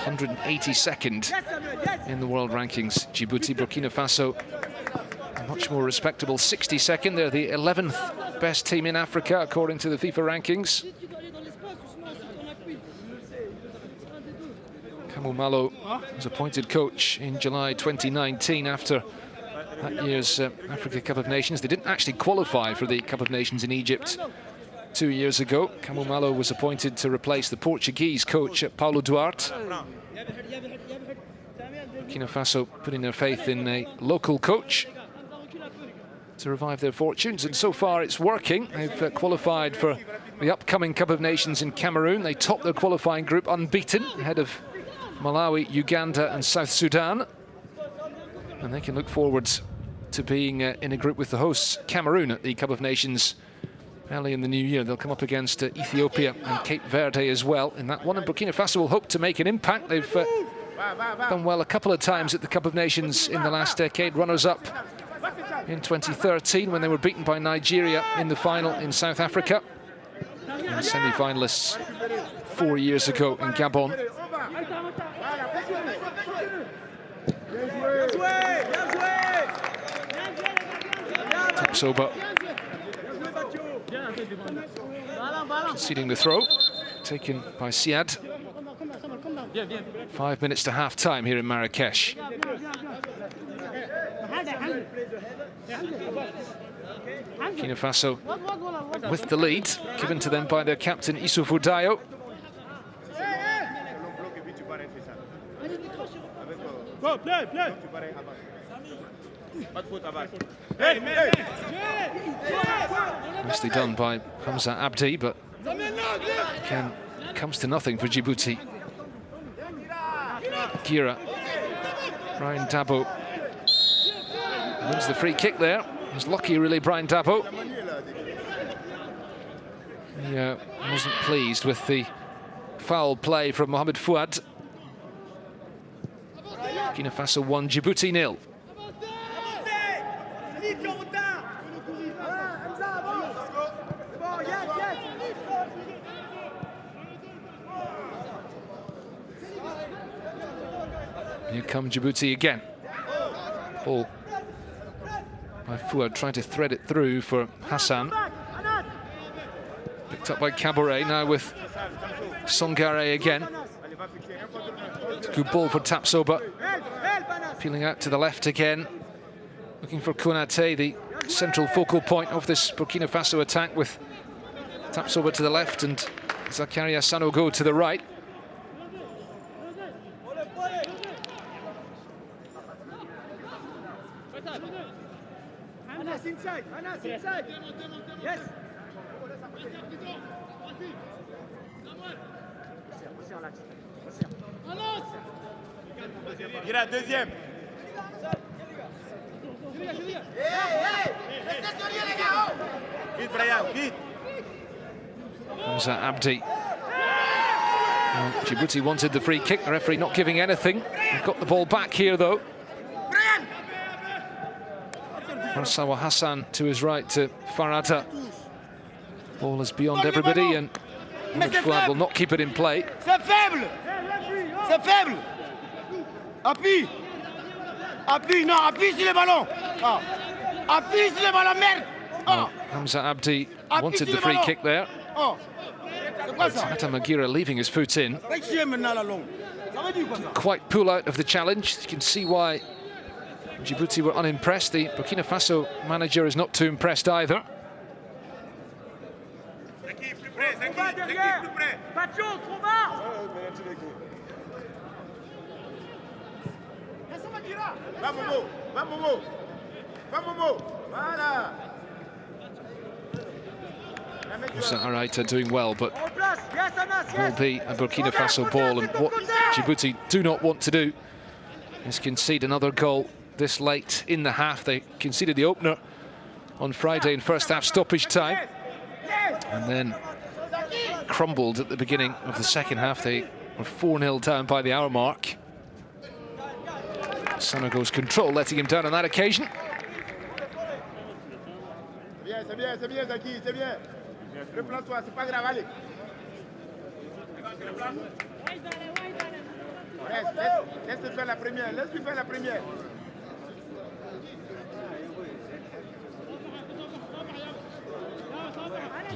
182nd in the world rankings. Djibouti, Burkina Faso, a much more respectable 62nd. They're the 11th best team in Africa, according to the FIFA rankings. Malo was appointed coach in July 2019 after that year's Africa Cup of Nations. They didn't actually qualify for the Cup of Nations in Egypt 2 years ago. Malo was appointed to replace the Portuguese coach Paulo Duarte. Burkina Faso putting their faith in a local coach to revive their fortunes, and so far it's working. They've qualified for the upcoming Cup of Nations in Cameroon. They topped their qualifying group unbeaten, ahead of Malawi, Uganda and South Sudan. And they can look forward to being in a group with the hosts, Cameroon, at the Cup of Nations early in the new year. They'll come up against Ethiopia and Cape Verde as well in that one. And Burkina Faso will hope to make an impact. They've done well a couple of times at the Cup of Nations in the last decade. Runners-up in 2013 when they were beaten by Nigeria in the final in South Africa. And semi-finalists 4 years ago in Gabon. Tapsoba conceding the throw, taken by Siad. 5 minutes to half-time here in Marrakesh. Burkina Faso with the lead, given to them by their captain Issoufou Dayo. Nicely done by Hamza Abdi, but again, it comes to nothing for Djibouti. Gira, Brian Dabo wins the free kick there. He's lucky, really, Brian Dabo. He wasn't pleased with the foul play from Mohamed Fouad. Burkina Faso 1, Djibouti 0. Here come Djibouti again. Ball by Fouad, trying to thread it through for Hassan. Picked up by Caboret, now with Songare again. Good ball for Tapsoba. Peeling out to the left again. Looking for Konaté, the central focal point of this Burkina Faso attack, with Tapsoba to the left and Zakaria Sanogo to the right. Inside, Anas, inside. Yes. Il a deuxième. Vite, Brian, vite. Hamza Abdi. Well, Djibouti wanted the free kick. The referee not giving anything. They've got the ball back here, though. Marsawa Hassan to his right to Farata. Ball is beyond everybody, and Fouad will not keep it in play. C'est faible. C'est faible. Appuie. Appuie, non, appuie sur le ballon. Ah. Appuie sur le ballon, merde. Oh. Hamza Abdi wanted the free kick there. Oh. C'est quoi ça? Tata Magira leaving his foot in. Récupère maintenant la longue. Ça veut dire quoi ça? Quite pull out of the challenge. You can see why Djibouti were unimpressed. The Burkina Faso manager is not too impressed either. Va derrière. Patio, trop bas. Va Momo, va Momo. Va Momo. Voilà. Moussa Araita doing well, but En place. Yes, Anas, will yes. be a Burkina Faso ball, and what Djibouti do not want to do is concede another goal this late in the half. They conceded the opener on Friday in first half stoppage time, and then crumbled at the beginning of the second half. They were 4-0 down by the hour mark. Sanogo's control letting him down on that occasion. C'est bien, Zaki, c'est bien. Replace-toi, c'est pas grave, allez. Laisse-le faire la première, laisse-lui faire la première.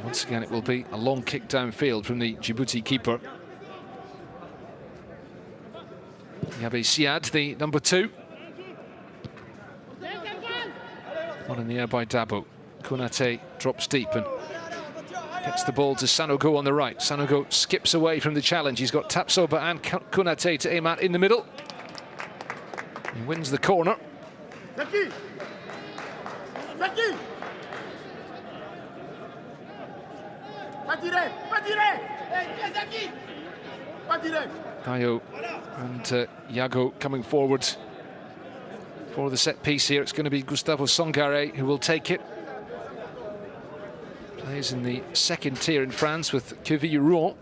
Once again, it will be a long kick downfield from the Djibouti keeper. Yabe Siad, the number 2. One in the air by Dabo. Konate drops deep and gets the ball to Sanogo on the right. Sanogo skips away from the challenge. He's got Tapsoba and Konate to aim at in the middle. He wins the corner. Zaki! Zaki! Pas direct! Pas direct! Hey, Zaki! Pas direct! Dayo and Yago coming forward for the set piece here. It's going to be Gustavo Songare who will take it. Plays in the second tier in France with Quevilly-Rouen.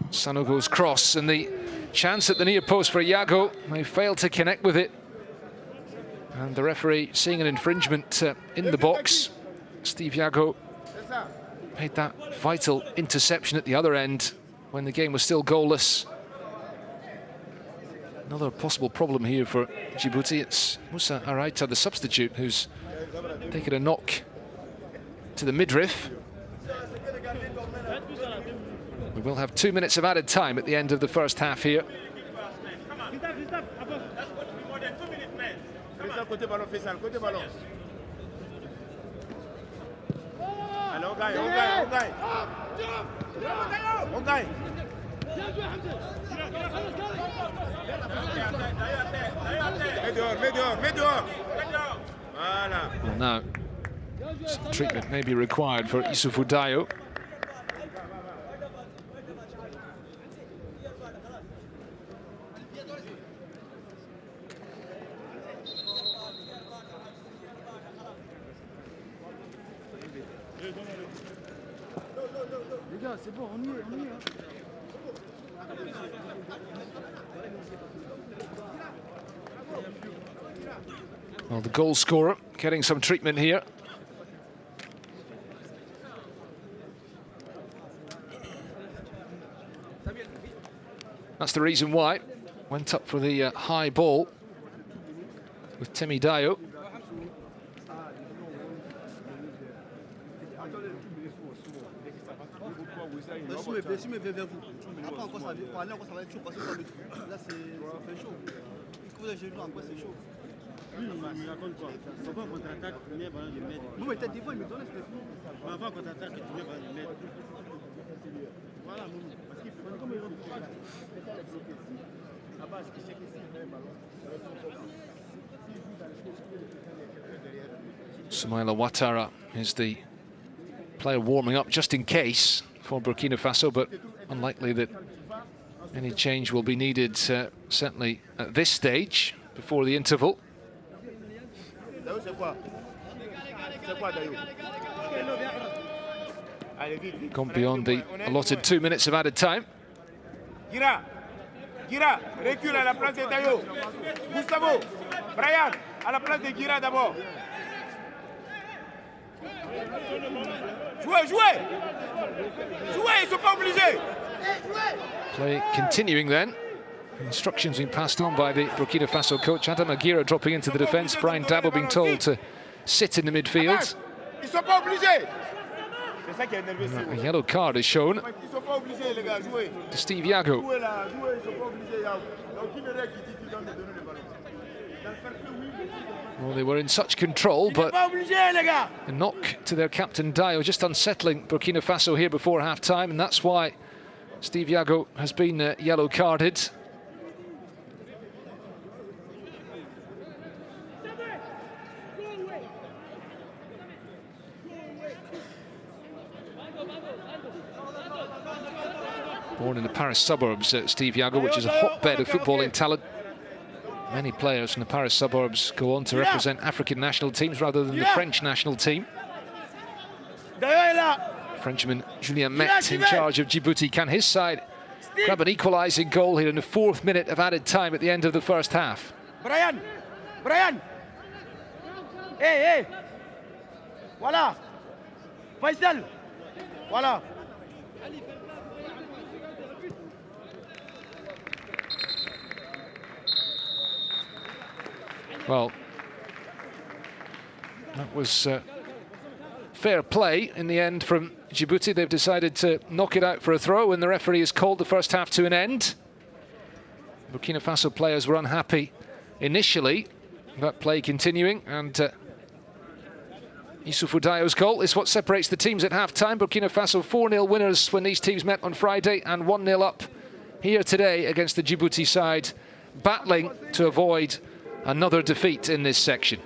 Sanogo's cross and the chance at the near post for Yago. They failed to connect with it. And the referee seeing an infringement in the box. Steve Yago made that vital interception at the other end when the game was still goalless. Another possible problem here for Djibouti. It's Moussa Araita, the substitute, who's taken a knock to the midriff. We will have 2 minutes of added time at the end of the first half here. Allez, on gagne, on gagne, on gagne. On gagne. Mets dehors, mets dehors, mets dehors. Voilà. Well, now, some treatment may be required for Issoufou Dayo. Les gars, c'est bon, on y est, on y est. Well, the goal scorer getting some treatment here. That's the reason why. Went up for the high ball with Temi Dayo. Si me vers vous. Après encore ça va parler, encore ça va être chaud parce que là c'est chaud. Quand vous avez encore c'est chaud. Oui, il raconte quoi? Avant contre-attaque, tu mets ballon de mètre. Non mais peut-être des fois il me donne ce Avant contre-attaque, tu mets ballon de mètre. Voilà, parce qu'il faut comme Soumaila Ouattara is the player warming up just in case for Burkina Faso, but unlikely that any change will be needed, certainly at this stage, before the interval. Gone beyond the allotted 2 minutes of added time. Gira, Gira, recule à la place de Dayo. Gustavo, Brian, à la place de Gira d'abord. Jouez, jouez! Jouez, ils sont pas obligés! Play continuing then Instructions being passed on by the Burkina Faso coach. Adam Aguirre dropping into the defence. Brian Dabo being told to sit in the midfield. A yellow card is shown to Steve Yago. Well, they were in such control, but a knock to their captain Dio just unsettling Burkina Faso here before half-time, and that's why Steve Yago has been yellow carded. Born in the Paris suburbs, Steve Yago, which is a hotbed of footballing talent. Many players from the Paris suburbs go on to represent African national teams rather than the French national team. Frenchman Julien Met in charge of Djibouti. Can his side grab an equalising goal here in the 4th minute of added time at the end of the first half? Brian! Hey! Voilà! Faisal! Voilà! Well, that was fair play in the end from Djibouti. They've decided to knock it out for a throw, and the referee has called the first half to an end. Burkina Faso players were unhappy initially about play continuing, and Issoufou Dio's goal is what separates the teams at half-time. Burkina Faso 4-0 winners when these teams met on Friday, and 1-0 up here today against the Djibouti side, battling to avoid another defeat in this section.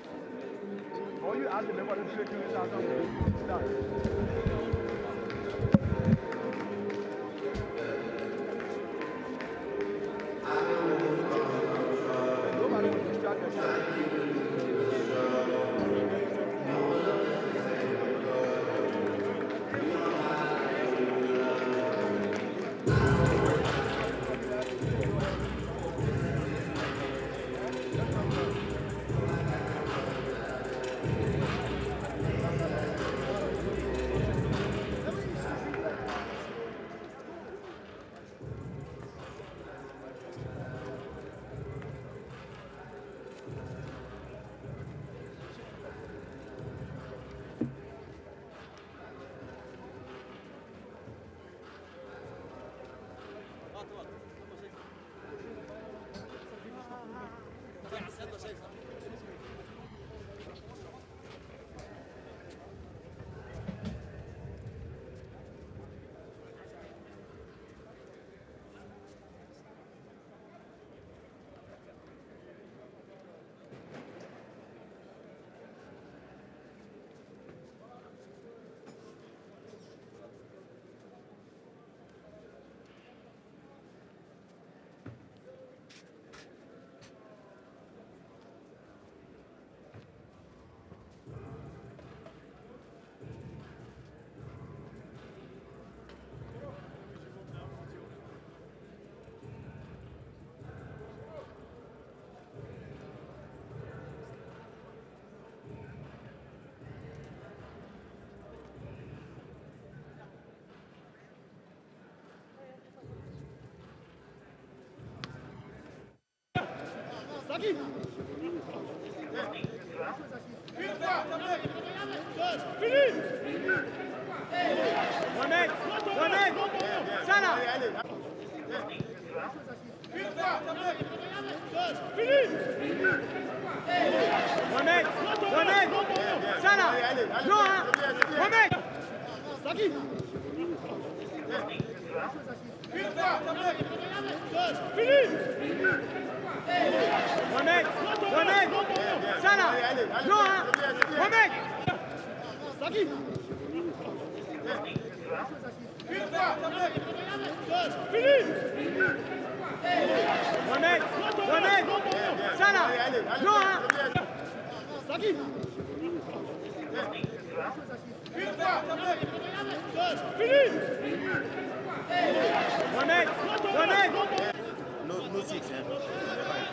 No six, eh?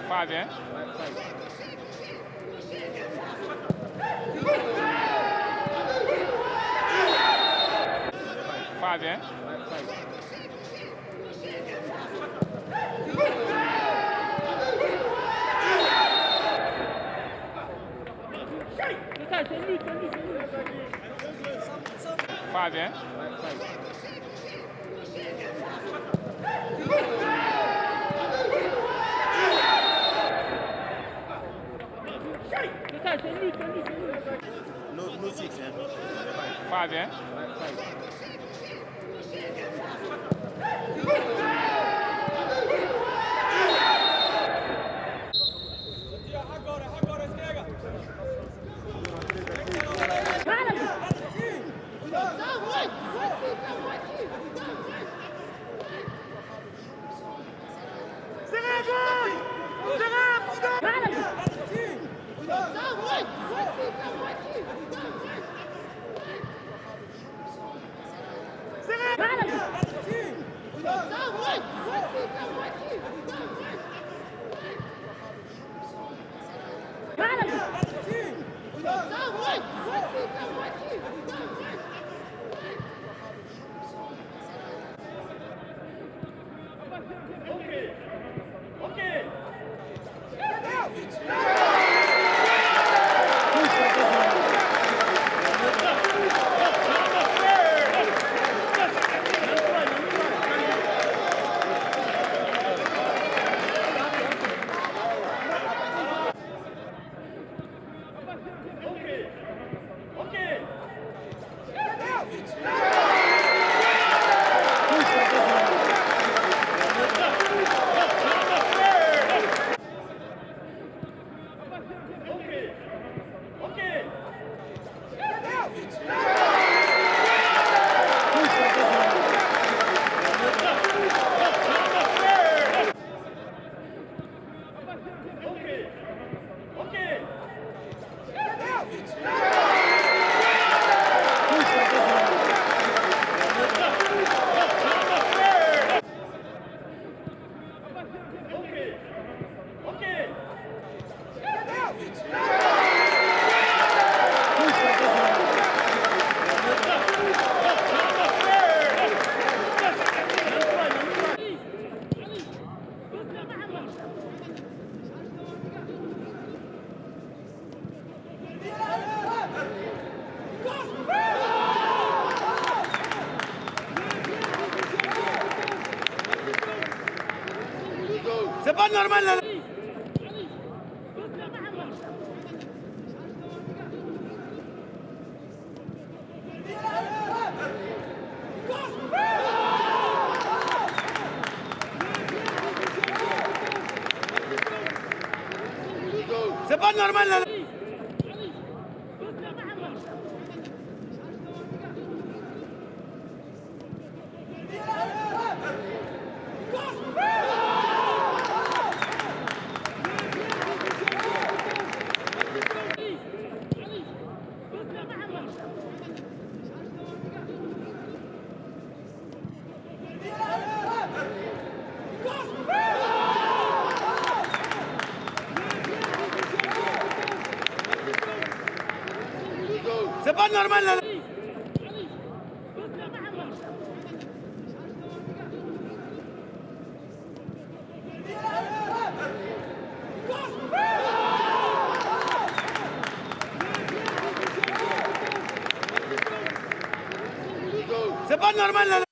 5, eh? 5, eh? 5, hein? No 6, hein? 5, hein? C'est pas normal là. C'est pas normal là. C'est pas normal là. C'est pas normal là.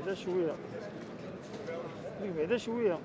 بعدا شويه بعدا شويه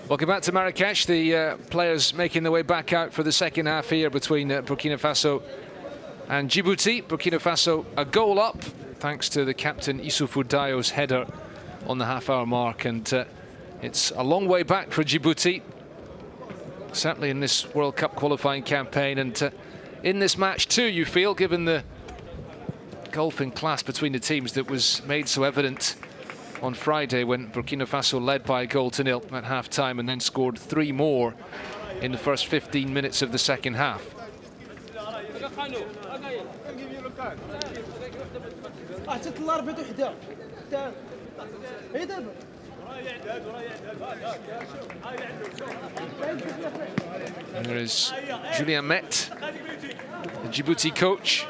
Welcome back to Marrakesh. The players making their way back out for the second half here between Burkina Faso and Djibouti. Burkina Faso a goal up thanks to the captain Issoufou Dayo's header on the half-hour mark, and It's a long way back for Djibouti, certainly in this World Cup qualifying campaign, and in this match too, you feel, given the gulf in class between the teams that was made so evident on Friday when Burkina Faso led by a goal to nil at half-time and then scored 3 more in the first 15 minutes of the second half. And there is Julien Met, the Djibouti coach.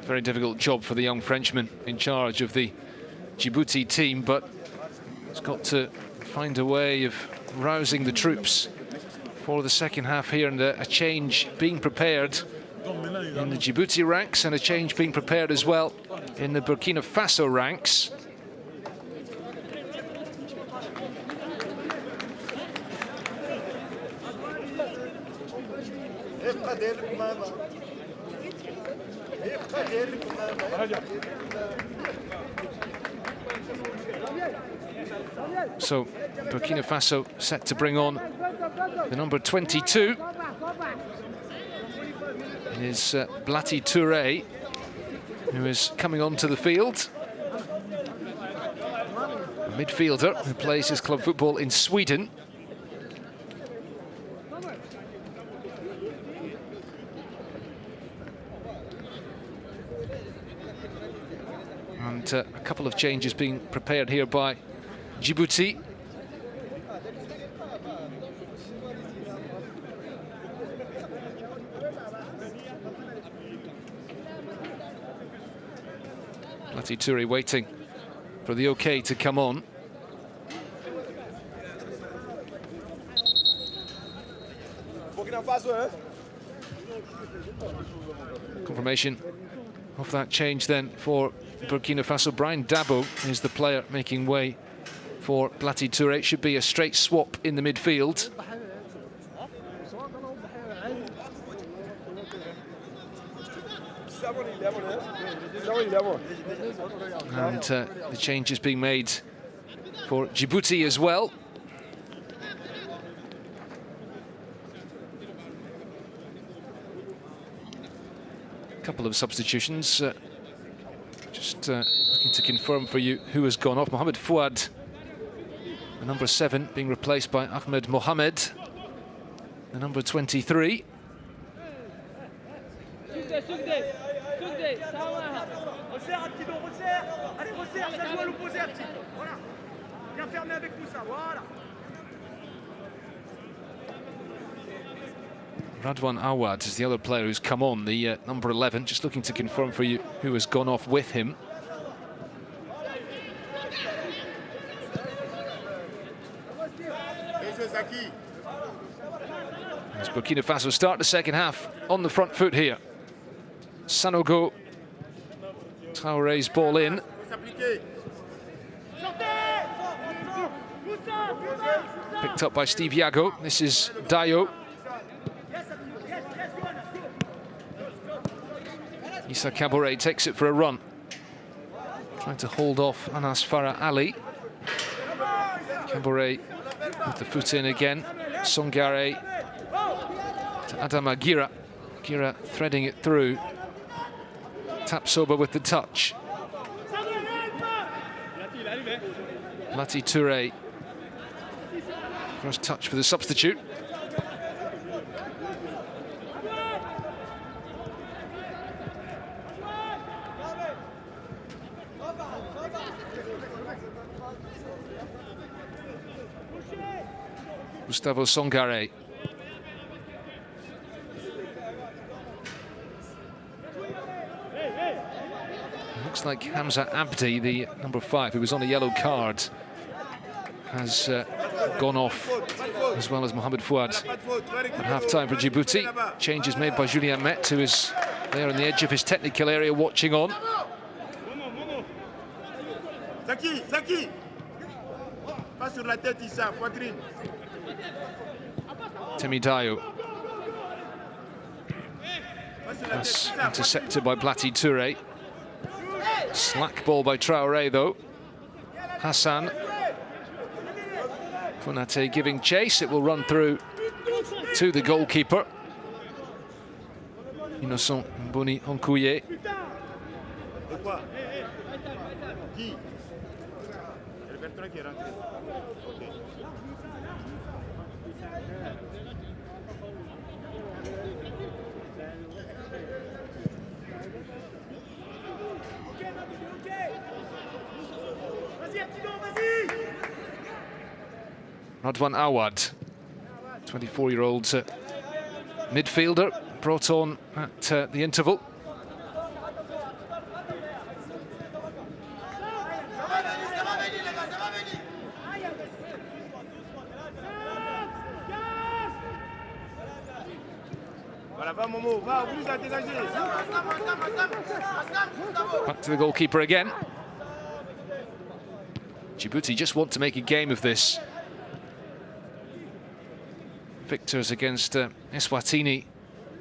Very difficult job for the young Frenchman in charge of the Djibouti team, but he's got to find a way of rousing the troops for the second half here, and a change being prepared in the Djibouti ranks and a change being prepared as well in the Burkina Faso ranks. So Burkina Faso set to bring on the number 22. It is Blati Touré who is coming onto the field. A midfielder who plays his club football in Sweden. And a couple of changes being prepared here by Djibouti. Blati Touré waiting for the OK to come on. Confirmation of that change then for Burkina Faso. Brian Dabo is the player making way for Blati Touré. It should be a straight swap in the midfield. And the change is being made for Djibouti as well. A couple of substitutions. Just looking to confirm for you who has gone off. Mohamed Fouad, the number 7, being replaced by Ahmed Mohamed, the number 23. Radwan Awad is the other player who's come on, the number 11. Just looking to confirm for you who has gone off with him. As Burkina Faso start the second half on the front foot here. Sanogo, Traoré's ball in. Picked up by Steve Yago. This is Dayo. Issa Kabore takes it for a run. Trying to hold off Anas Farah Ali. Kabore with the foot in again. Songare to Adama Gira. Gira threading it through. Tapsoba with the touch. Blati Touré. First touch for the substitute. Gustavo Songare. Looks like Hamza Abdi, the number 5, who was on a yellow card, has gone off, as well as Mohamed Fouad. At half-time for Djibouti, changes made by Julien Met, who is there on the edge of his technical area watching on. Zaki, pas sur la tête, Issa, poitrine. Temidayo. Pass intercepted by Blati Touré. Slack ball by Traoré, though. Hassan. Konate giving chase. It will run through to the goalkeeper. Innocent Mboni Onkouye. Radwan Awad, 24-year-old midfielder, brought on at the interval. Back to the goalkeeper again. Djibouti just want to make a game of this. Victors against Eswatini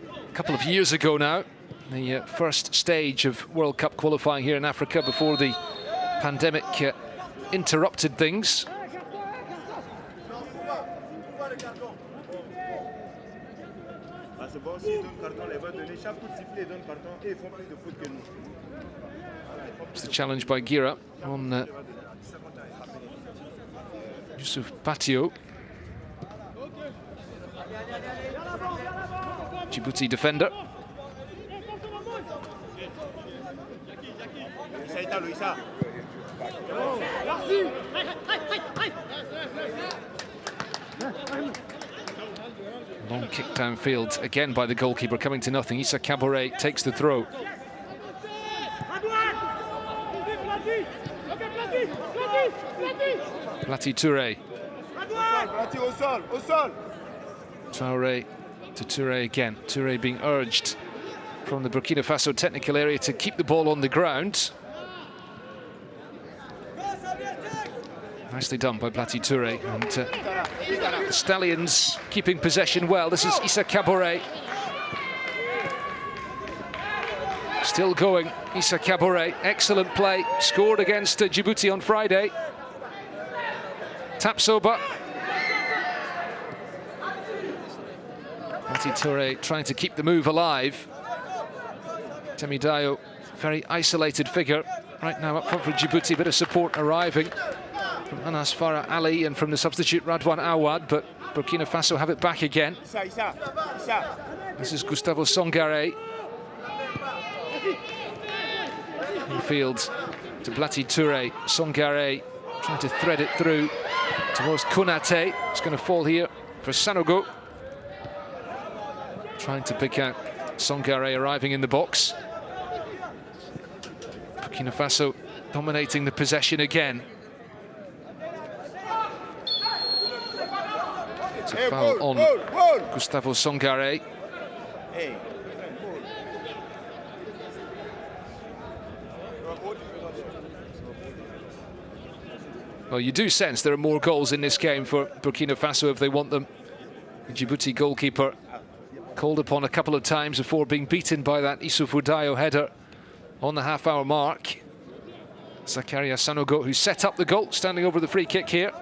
a couple of years ago now. The first stage of World Cup qualifying here in Africa before the pandemic interrupted things. It's the challenge by Gira on Yusuf Patio. Djibouti defender. Long kick downfield again by the goalkeeper, coming to nothing. Issa Kabore takes the throw. Blati Touré. Traoré to Touré again. Touré being urged from the Burkina Faso technical area to keep the ball on the ground. Nicely done by Blati Touré. And the Stallions keeping possession well. This is Issa Kabore. Still going, Issa Kabore. Excellent play. Scored against Djibouti on Friday. Taps over. Blati Touré trying to keep the move alive. Temidayo, very isolated figure right now up front for Djibouti. Bit of support arriving from Anas Farah Ali and from the substitute Radwan Awad, but Burkina Faso have it back again. This is Gustavo Songare. Infield to Blati Touré. Songare trying to thread it through towards Konate. It's going to fall here for Sanogo. Trying to pick out Songare arriving in the box. Burkina Faso dominating the possession again. It's a foul on Gustavo Songare. Well, you do sense there are more goals in this game for Burkina Faso if they want them. The Djibouti goalkeeper called upon a couple of times before being beaten by that Issoufou Dayo header on the half-hour mark. Zakaria Sanogo, who set up the goal, standing over the free kick here.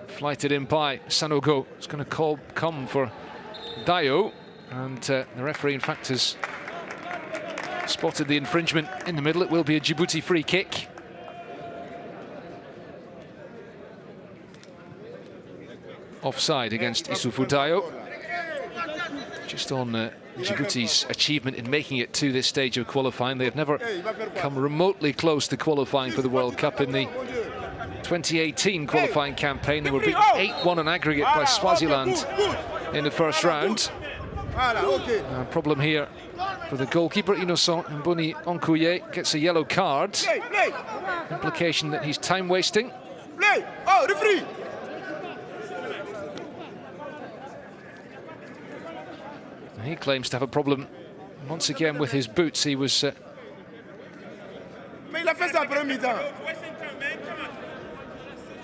Flighted in by Sanogo. It's going to come for Dayo. And the referee, in fact, has spotted the infringement in the middle. It will be a Djibouti free kick. Offside against Issoufou Dayo. Just on Djibouti's achievement in making it to this stage of qualifying. They have never come remotely close to qualifying for the World Cup in the 2018 qualifying campaign. They were beaten 8-1 on aggregate by Swaziland in the first round. Problem here for the goalkeeper, Innocent Mbuni Onkuye, gets a yellow card. Implication that he's time wasting. Referee! He claims to have a problem once again with his boots. He was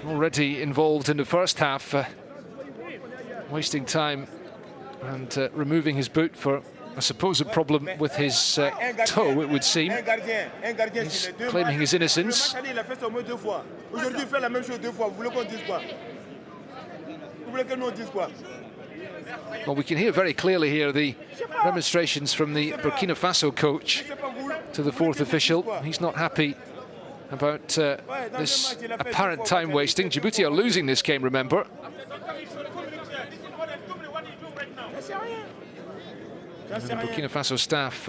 already involved in the first half, wasting time and removing his boot for a supposed problem with his toe, it would seem. He's claiming his innocence. Well, we can hear very clearly here the demonstrations from the Burkina Faso coach to the fourth official. He's not happy about this apparent time wasting. Djibouti are losing this game, remember. And the Burkina Faso staff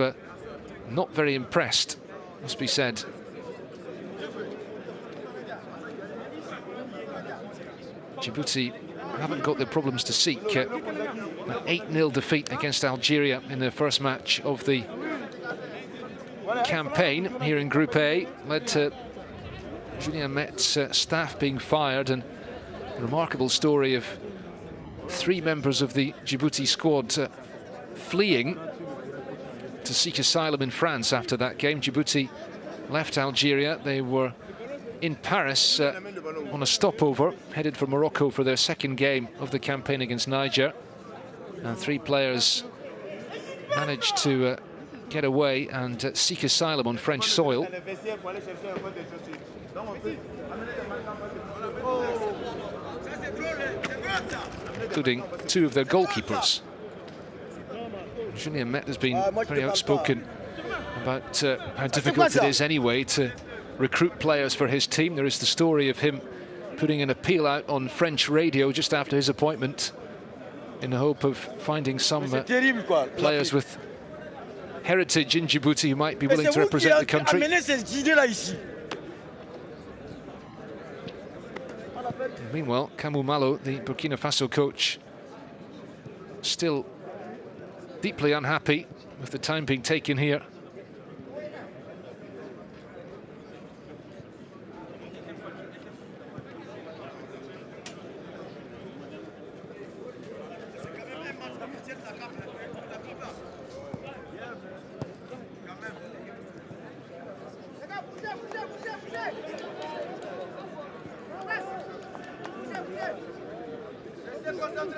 not very impressed, must be said. Djibouti haven't got their problems to seek. An 8-0 defeat against Algeria in their first match of the campaign here in Group A led to Julien Met's staff being fired, and a remarkable story of 3 members of the Djibouti squad fleeing to seek asylum in France after that game. Djibouti left Algeria. They were in Paris on a stopover, headed for Morocco for their second game of the campaign against Niger. And 3 players managed to get away and seek asylum on French soil, including 2 of their goalkeepers. Julien Met has been very outspoken about how difficult it is anyway to recruit players for his team. There is the story of him putting an appeal out on French radio just after his appointment in the hope of finding some players with heritage in Djibouti who might be willing to represent the country. Meanwhile, Kamou Malo, the Burkina Faso coach, still deeply unhappy with the time being taken here.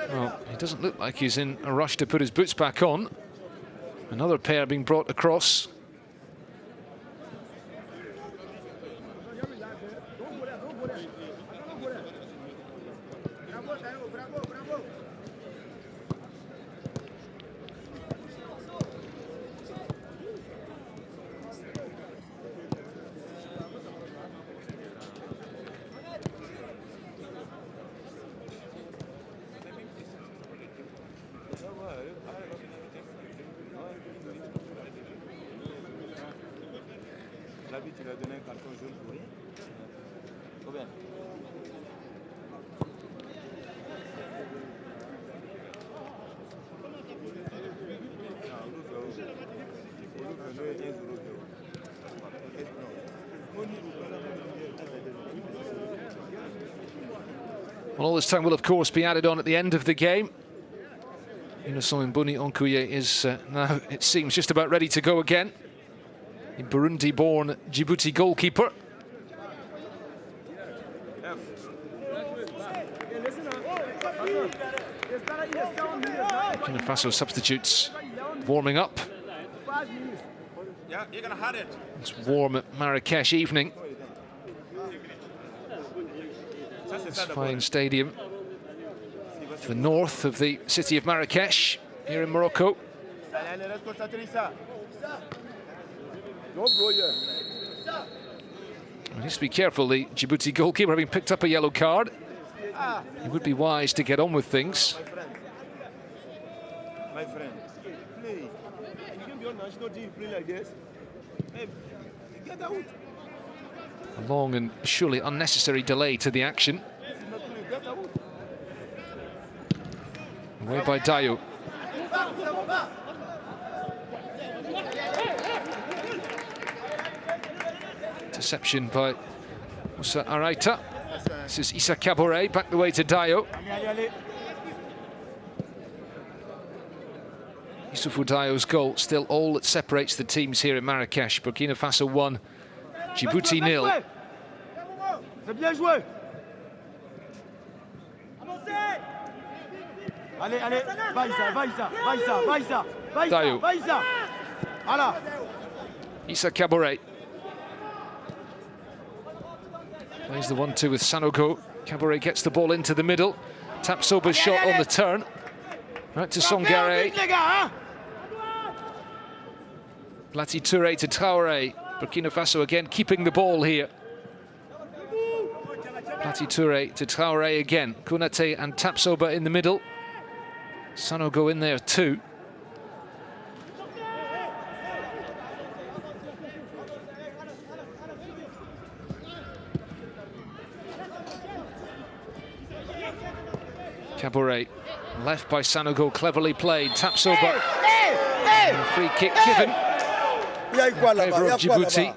Well, he doesn't look like he's in a rush to put his boots back on. Another pair being brought across. Well, all this time will, of course, be added on at the end of the game. Innocent Mbuni Onkuye is now, it seems, just about ready to go again. The Burundi-born Djibouti goalkeeper. Burkina Faso substitutes warming up. It's warm at Marrakesh evening. This fine stadium to the north of the city of Marrakesh, here in Morocco. He needs to be careful, the Djibouti goalkeeper, having picked up a yellow card. He would be wise to get on with things. My friend, play. You can be on national team playing like this. Hey, get out. A long and surely unnecessary delay to the action. Away by Dayo. Interception by Musa Araita. This is Issa Kabore, back the way to Dayo. Youssoufou Dayo's goal, still all that separates the teams here in Marrakesh. Burkina Faso 1, Djibouti 0. C'est bien joué. Allez, allez, va Issa. Dayo. Voilà. Issa Kabore. Plays the 1-2 with Sanogo. Kabore gets the ball into the middle. Taps Soba's shot on the turn. Right to Songare. Blati Touré to Traoré. Burkina Faso again keeping the ball here. Blati Touré to Traoré again. Konaté and Tapsoba in the middle. Sanogo in there too. Kabore, left by Sanogo, cleverly played. Tapsoba. Free kick given. In favour of Djibouti.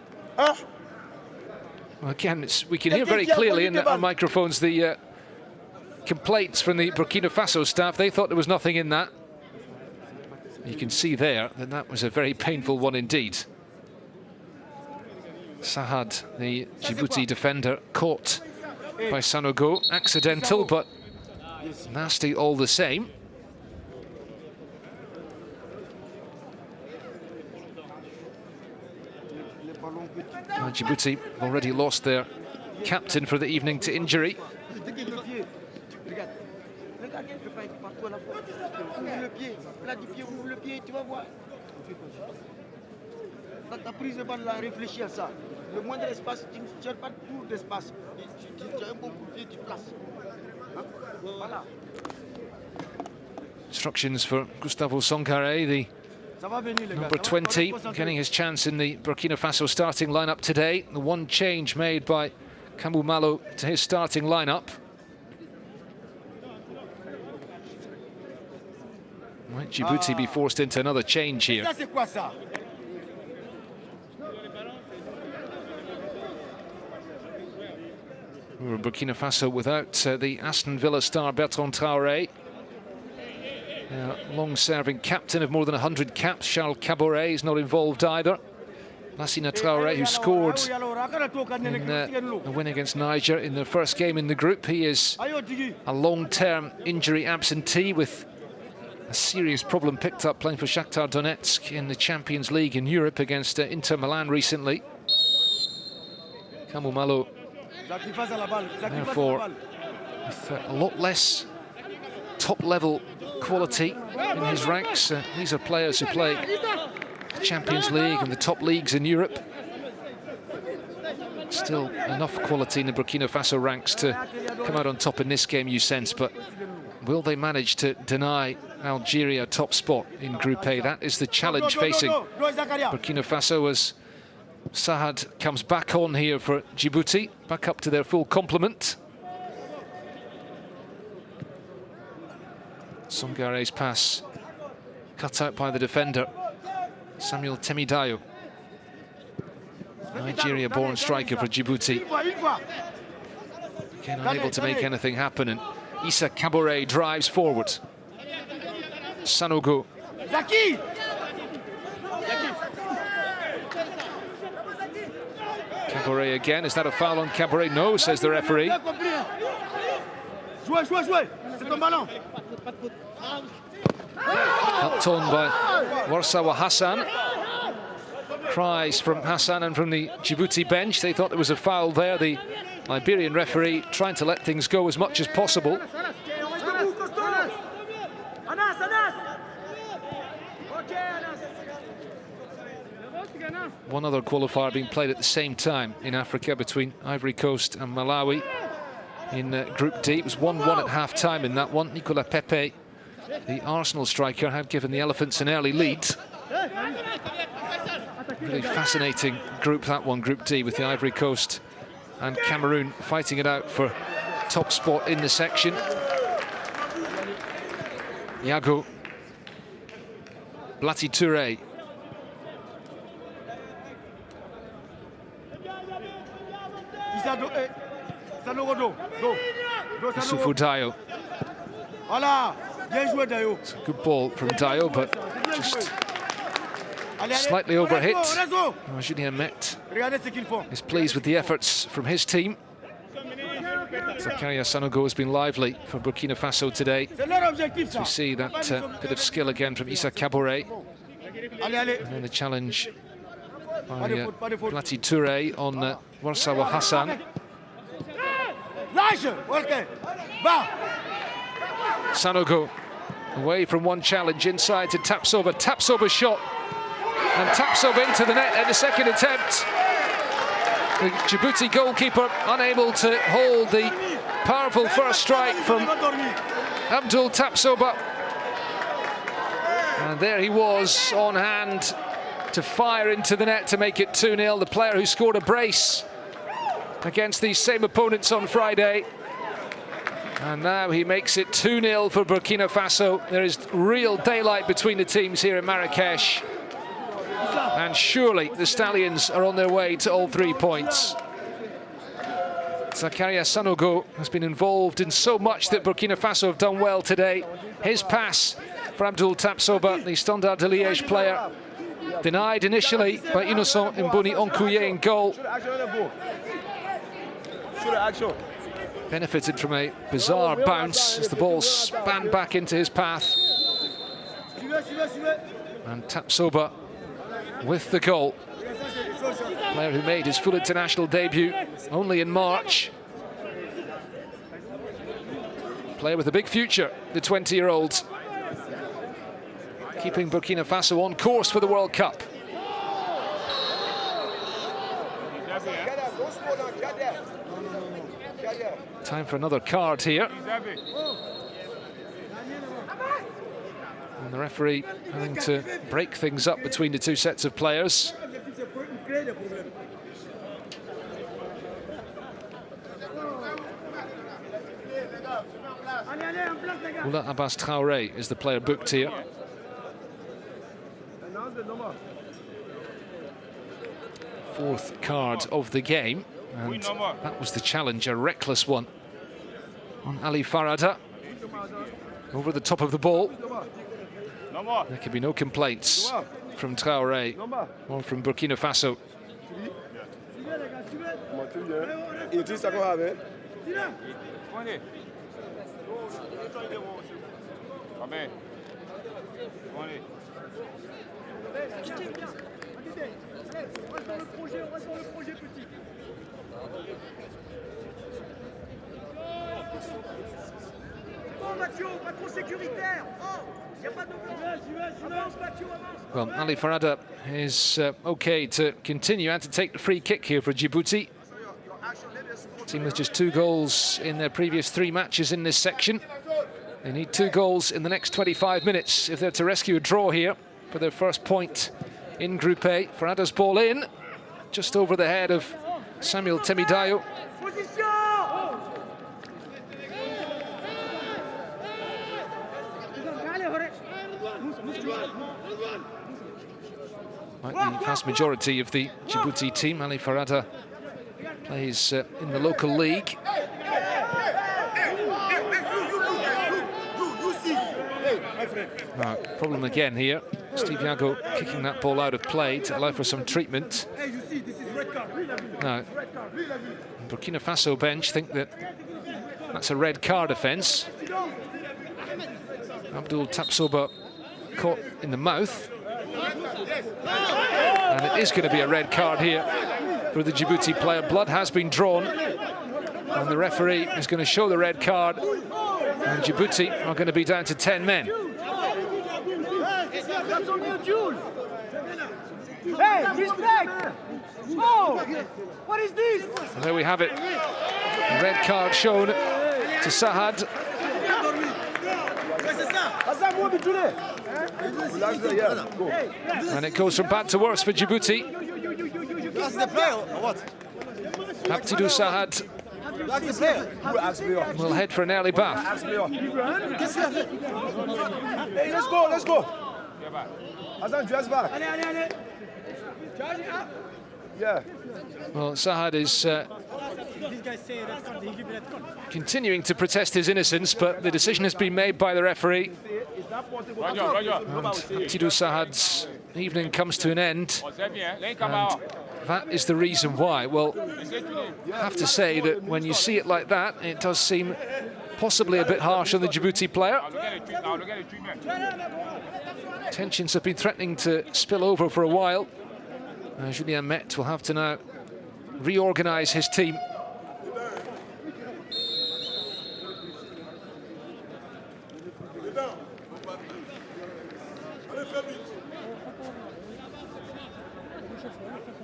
Well, again, we can hear very clearly in our microphones the complaints from the Burkina Faso staff. They thought there was nothing in that. You can see there that that was a very painful one indeed. Sahad, the Djibouti defender, caught by Sanogo. Accidental, but nasty all the same. Djibouti already lost their captain for the evening to injury. Instructions for Gustavo Songare, the number 20, getting his chance in the Burkina Faso starting lineup today. The one change made by Kambu Malo to his starting lineup. Might Djibouti be forced into another change here? Burkina Faso without the Aston Villa star Bertrand Traoré. Long-serving captain of more than 100 caps, Charles Kabore, is not involved either. Lassina Traoré, who scored in the win against Niger in the first game in the group. He is a long-term injury absentee with a serious problem picked up playing for Shakhtar Donetsk in the Champions League in Europe against Inter Milan recently. Kambu Malo, therefore, with a lot less top-level quality in his ranks. These are players who play the Champions League and the top leagues in Europe. Still enough quality in the Burkina Faso ranks to come out on top in this game, you sense, but will they manage to deny Algeria top spot in Group A? That is the challenge facing Burkina Faso as Sahad comes back on here for Djibouti, back up to their full complement. Songare's pass cut out by the defender, Samuel Temidayo. Nigeria-born striker for Djibouti. Again, unable to make anything happen, and Issa Kabore drives forward. Sanogo. Kabore again. Is that a foul on Kabore? No, says the referee. Helped on by Warsawa Hassan. Cries from Hassan and from the Djibouti bench. They thought there was a foul there. The Liberian referee trying to let things go as much as possible. One other qualifier being played at the same time in Africa between Ivory Coast and Malawi in Group D. It was 1-1 at half-time in that one. Nicolas Pepe, the Arsenal striker, had given the Elephants an early lead. Really fascinating group, that one, Group D, with the Ivory Coast and Cameroon fighting it out for top spot in the section. Yago, Blati Touré. Yusufu Dayo. It's a good ball from Dayo, but just slightly overhit. Julien Met is pleased with the efforts from his team. Zakaria Sanogo has been lively for Burkina Faso today. As we see that bit of skill again from Issa Kabore. And then the challenge by Blati Touré on Warsawa Hassan. Sanogo away from one challenge inside to Tapsoba. Tapsoba's shot. And Tapsoba into the net at the second attempt. The Djibouti goalkeeper unable to hold the powerful first strike from Abdul Tapsoba. And there he was on hand to fire into the net to make it 2-0. The player who scored a brace against these same opponents on Friday. And now he makes it 2-0 for Burkina Faso. There is real daylight between the teams here in Marrakesh. And surely the Stallions are on their way to all 3 points. Zakaria Sanogo has been involved in so much that Burkina Faso have done well today. His pass for Abdul Tapsoba, the Standard de Liège player, denied initially by Innocent Mboni Onkouye in goal. Benefited from a bizarre bounce as the ball span back into his path. And Tapsoba with the goal. Player who made his full international debut only in March. Player with a big future, the 20-year-old. Keeping Burkina Faso on course for the World Cup. Time for another card here. And the referee having to break things up between the two sets of players. Oula Abbas Traoré is the player booked here. Fourth card of the game. And that was the challenge, a reckless one on Ali Farada. Over the top of the ball. There can be no complaints from Traoré or from Burkina Faso. Well, Ali Farada is okay to continue and to take the free kick here for Djibouti. Team with just 2 goals in their previous 3 matches in this section. They need 2 goals in the next 25 minutes if they're to rescue a draw here for their first point in Group A. Farada's ball in, just over the head of Samuel Temidayo. Like the vast majority of the Djibouti team, Ali Farada plays in the local league. Problem again here. Steve Yago kicking that ball out of play to allow for some treatment. Now, Burkina Faso bench think that that's a red card offence. Abdul Tapsoba caught in the mouth. And it is going to be a red card here for the Djibouti player. Blood has been drawn. And the referee is going to show the red card. And Djibouti are going to be down to 10 men. Hey, respect! Oh, what is this? And there we have it. A red card shown to Sahad. And it goes from bad to worse for Djibouti. Abtidou Sahad will head for an early bath. Hey, let's go, let's go. Hassan, dress back. Yeah. Well, Sahad is continuing to protest his innocence, but the decision has been made by the referee. And Abtidou Sahad's evening comes to an end. And that is the reason why. Well, I have to say that when you see it like that, it does seem possibly a bit harsh on the Djibouti player. Tensions have been threatening to spill over for a while. Julien Met will have to now reorganize his team.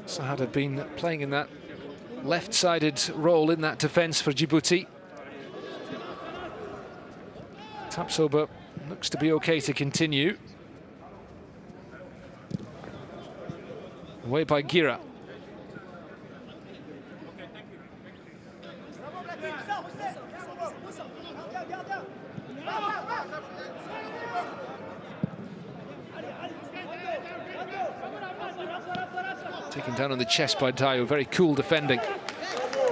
Sahad had been playing in that left-sided role in that defence for Djibouti. Tapsoba looks to be okay to continue. Away by Gira. Taken down on the chest by Dayo, very cool defending.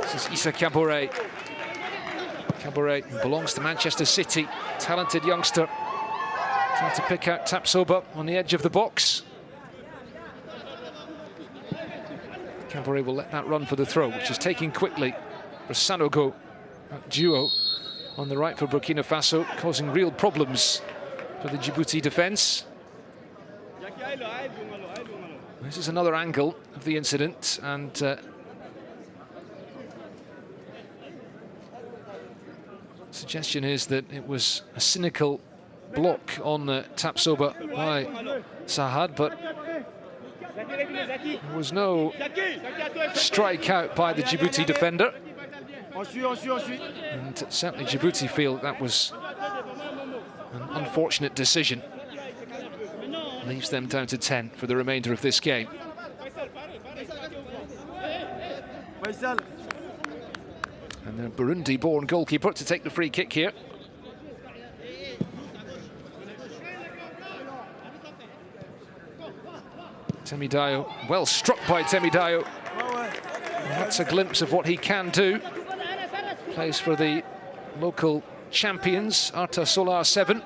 This is Issa Kabore. Kabore belongs to Manchester City, talented youngster. Trying to pick out Tapsoba on the edge of the box. Kabore will let that run for the throw, which is taken quickly for Sanogo. That duo on the right for Burkina Faso, causing real problems for the Djibouti defence. This is another angle of the incident, and suggestion is that it was a cynical block on Tapsoba by Sahad, but there was no strike out by the Djibouti defender. And certainly Djibouti feel that was an unfortunate decision. Leaves them down to 10 for the remainder of this game. And the Burundi-born goalkeeper to take the free kick here. Temidayo, well struck by Temidayo. That's a glimpse of what he can do. Plays for the local champions, Arta Solar 7.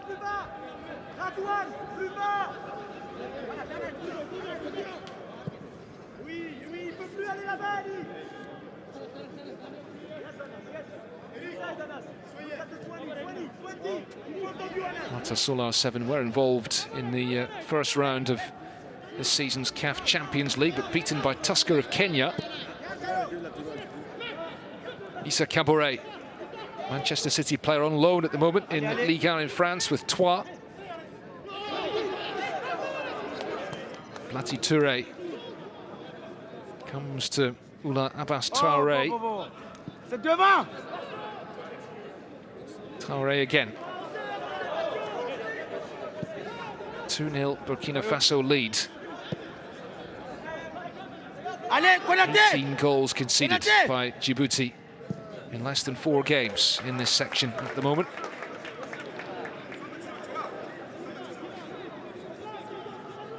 Arta Solar 7 were involved in the first round of this season's CAF Champions League, but beaten by Tusker of Kenya. Issa Kabore, Manchester City player on loan at the moment in Ligue 1 in France with Troyes. Blati Touré comes to Oula Abbas Traoré. Traoré again. 2-0 Burkina Faso lead. 18 goals conceded by Djibouti in less than 4 games in this section at the moment.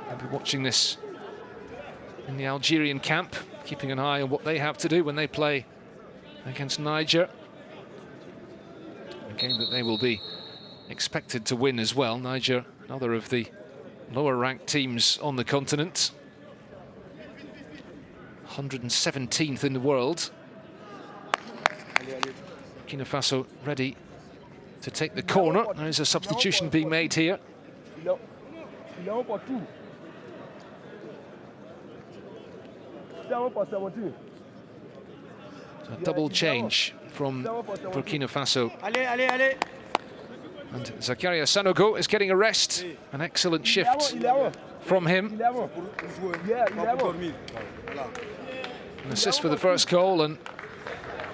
I'll be watching this in the Algerian camp, keeping an eye on what they have to do when they play against Niger. A game that they will be expected to win as well. Niger, another of the lower ranked teams on the continent. 117th in the world. Burkina Faso ready to take the corner. There is a substitution being made here. A double change from Burkina Faso. And Zakaria Sanogo is getting a rest. An excellent shift from him. An assist for the first goal, and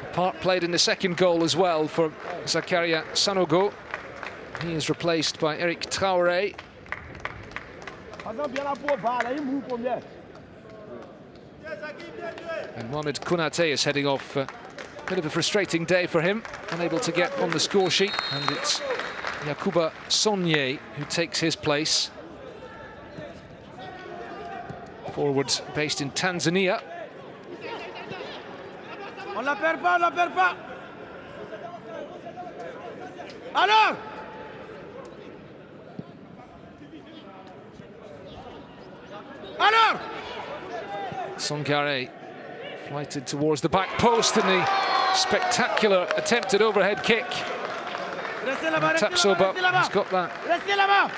a part played in the second goal as well for Zakaria Sanogo. He is replaced by Eric Traoré. And Mohamed Konaté is heading off. A bit of a frustrating day for him, unable to get on the score sheet. And it's Yakuba Sonye who takes his place. Forward based in Tanzania. On la perd pas, on la perd pas. Alors! Alors! Songare flighted towards the back post in the spectacular attempted overhead kick. Restez là-bas, restez Tapsoba là-bas, has got that. Restez là-bas.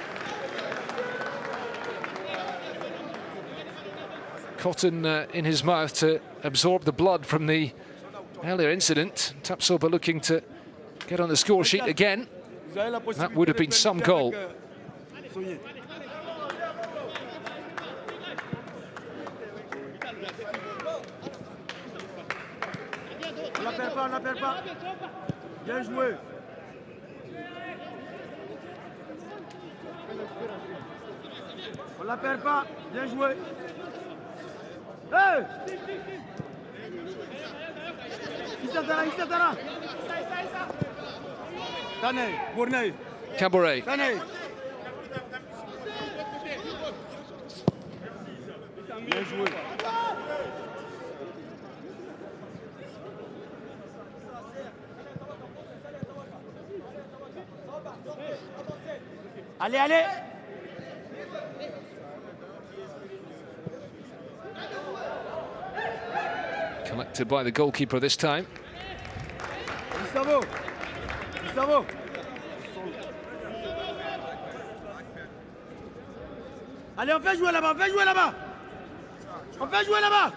Cotton in his mouth to absorb the blood from the earlier incident. Tapsoba looking to get on the score sheet again. That would have been some goal. On la perd pas, on la perd pas. Bien joué. On la perd pas, bien joué. Hey! Isatara. Tane, Bournay. Caboret. Tane. Bien joué. Allez, allez. Collected by the goalkeeper this time. Gustavo. Gustavo. Allez, on fait jouer là-bas, on fait jouer là-bas. On fait jouer là-bas.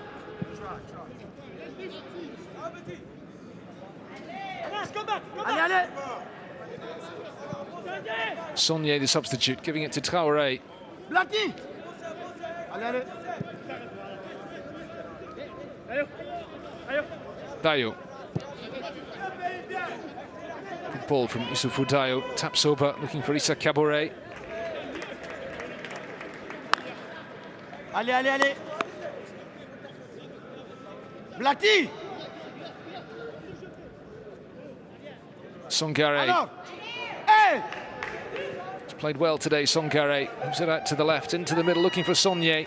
Allez, allez. Sonye, the substitute, giving it to Traoré. Blati. Allez, allez. Dayo. Good ball from Isufu Dayo. Tapsoba looking for Issa Caboret. Allez, allez, allez. Blati. Songare. Alors. Hey. He's played well today, Songare. Moves it out to the left, into the middle, looking for Sonye.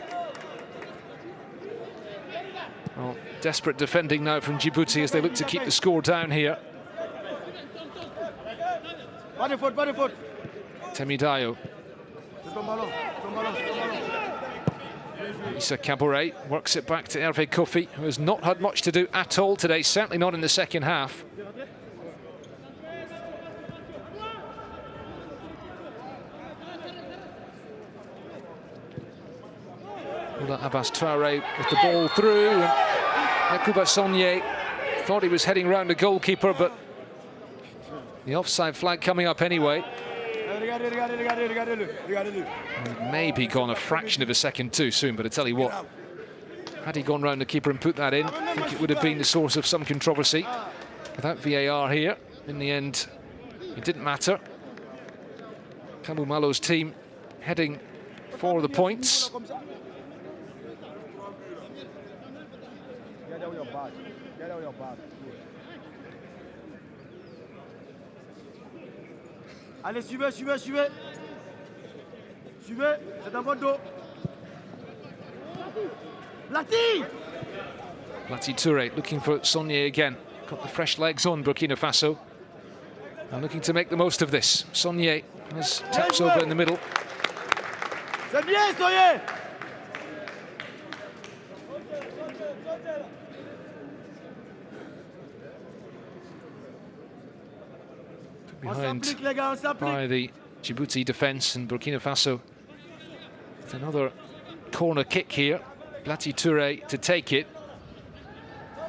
Well, desperate defending now from Djibouti as they look to keep the score down here. Pas de faute, pas de faute. Temidayo. C'est ton ballon, ton ballon, c'est ton ballon. Issa Caboret works it back to Hervé Kofi, who has not had much to do at all today, certainly not in the second half. Abbas Traoré with the ball through, and Yakuba Sonye thought he was heading round the goalkeeper, but the offside flag coming up anyway. Maybe gone a fraction of a second too soon, but I tell you what, had he gone round the keeper and put that in, I think it would have been the source of some controversy. Without VAR here, in the end, it didn't matter. Kamumalo's team heading for the points. Allez, suivez, suivez, suivez. Suivez, c'est dans votre dos. Blati! Blati Touré looking for Sonye again. Got the fresh legs on, Burkina Faso. And looking to make the most of this. Sonye has taps over in the middle. C'est bien, Sonye! Behind by the Djibouti defence, and Burkina Faso with another corner kick here. Blati Touré to take it.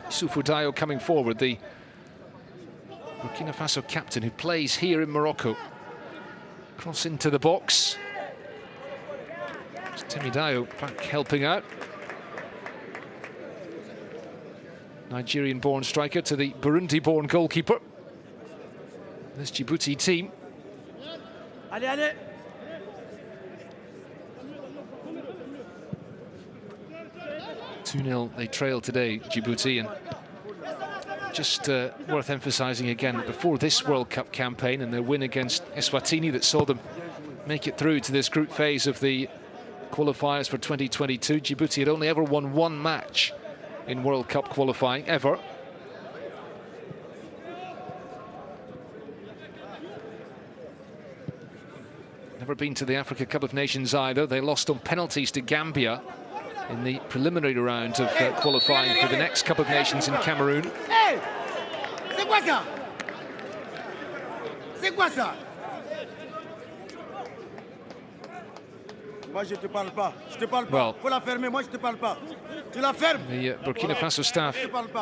Isufu Dayo coming forward, the Burkina Faso captain who plays here in Morocco. Cross into the box. Temidayo back helping out. Nigerian-born striker to the Burundi-born goalkeeper. This Djibouti team. Allez, allez. 2-0 they trail today, Djibouti, and just worth emphasising again that before this World Cup campaign and their win against Eswatini that saw them make it through to this group phase of the qualifiers for 2022, Djibouti had only ever won one match in World Cup qualifying, ever. Never been to the Africa Cup of Nations either. They lost on penalties to Gambia in the preliminary round of qualifying for the next Cup of Nations in Cameroon. Hey! C'est quoi ça? C'est quoi ça? Moi je te parle pas. Je te parle pas. Well, Faut la fermer. Moi je te parle pas. Tu la fermes. the Burkina Faso staff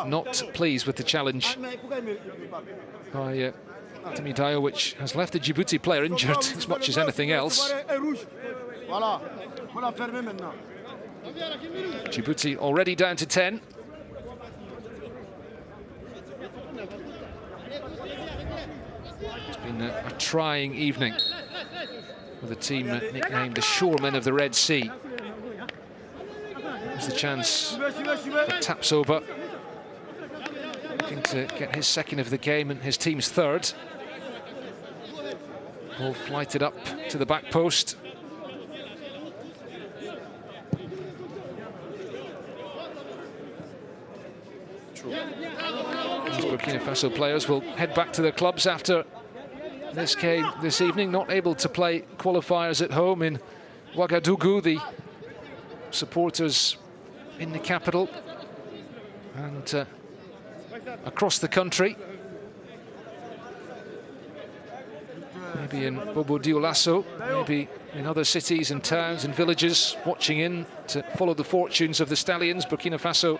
not pleased with the challenge Mais pourquoi il me parle? by Djibouti, which has left the Djibouti player injured as much as anything else. Voilà. Faut la fermer maintenant. Djibouti already down to 10. It's been a trying evening with a team nicknamed the Shoremen of the Red Sea. There's the chance for Tapsoba, looking to get his second of the game and his team's third. Ball flighted up to the back post. These Burkina Faso players will head back to their clubs after this game this evening, not able to play qualifiers at home in Ouagadougou. The supporters in the capital and across the country, maybe in Bobo Dioulasso, maybe in other cities and towns and villages, watching in to follow the fortunes of the Stallions. Burkina Faso,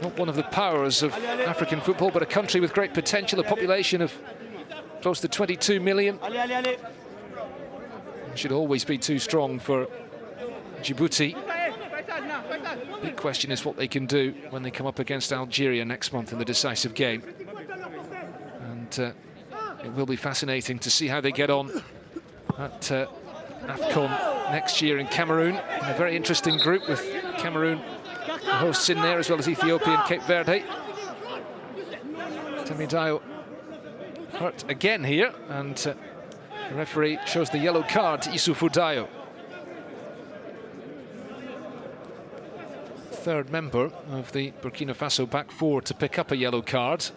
not one of the powers of African football, but a country with great potential, a population of close to 22 million. Should always be too strong for Djibouti. Big question is what they can do when they come up against Algeria next month in the decisive game. And it will be fascinating to see how they get on at AFCON next year in Cameroon, in a very interesting group with Cameroon the hosts in there, as well as Ethiopia and Cape Verde. Temidayo hurt again here, and the referee shows the yellow card to Issoufou Dayo. Third member of the Burkina Faso back four to pick up a yellow card.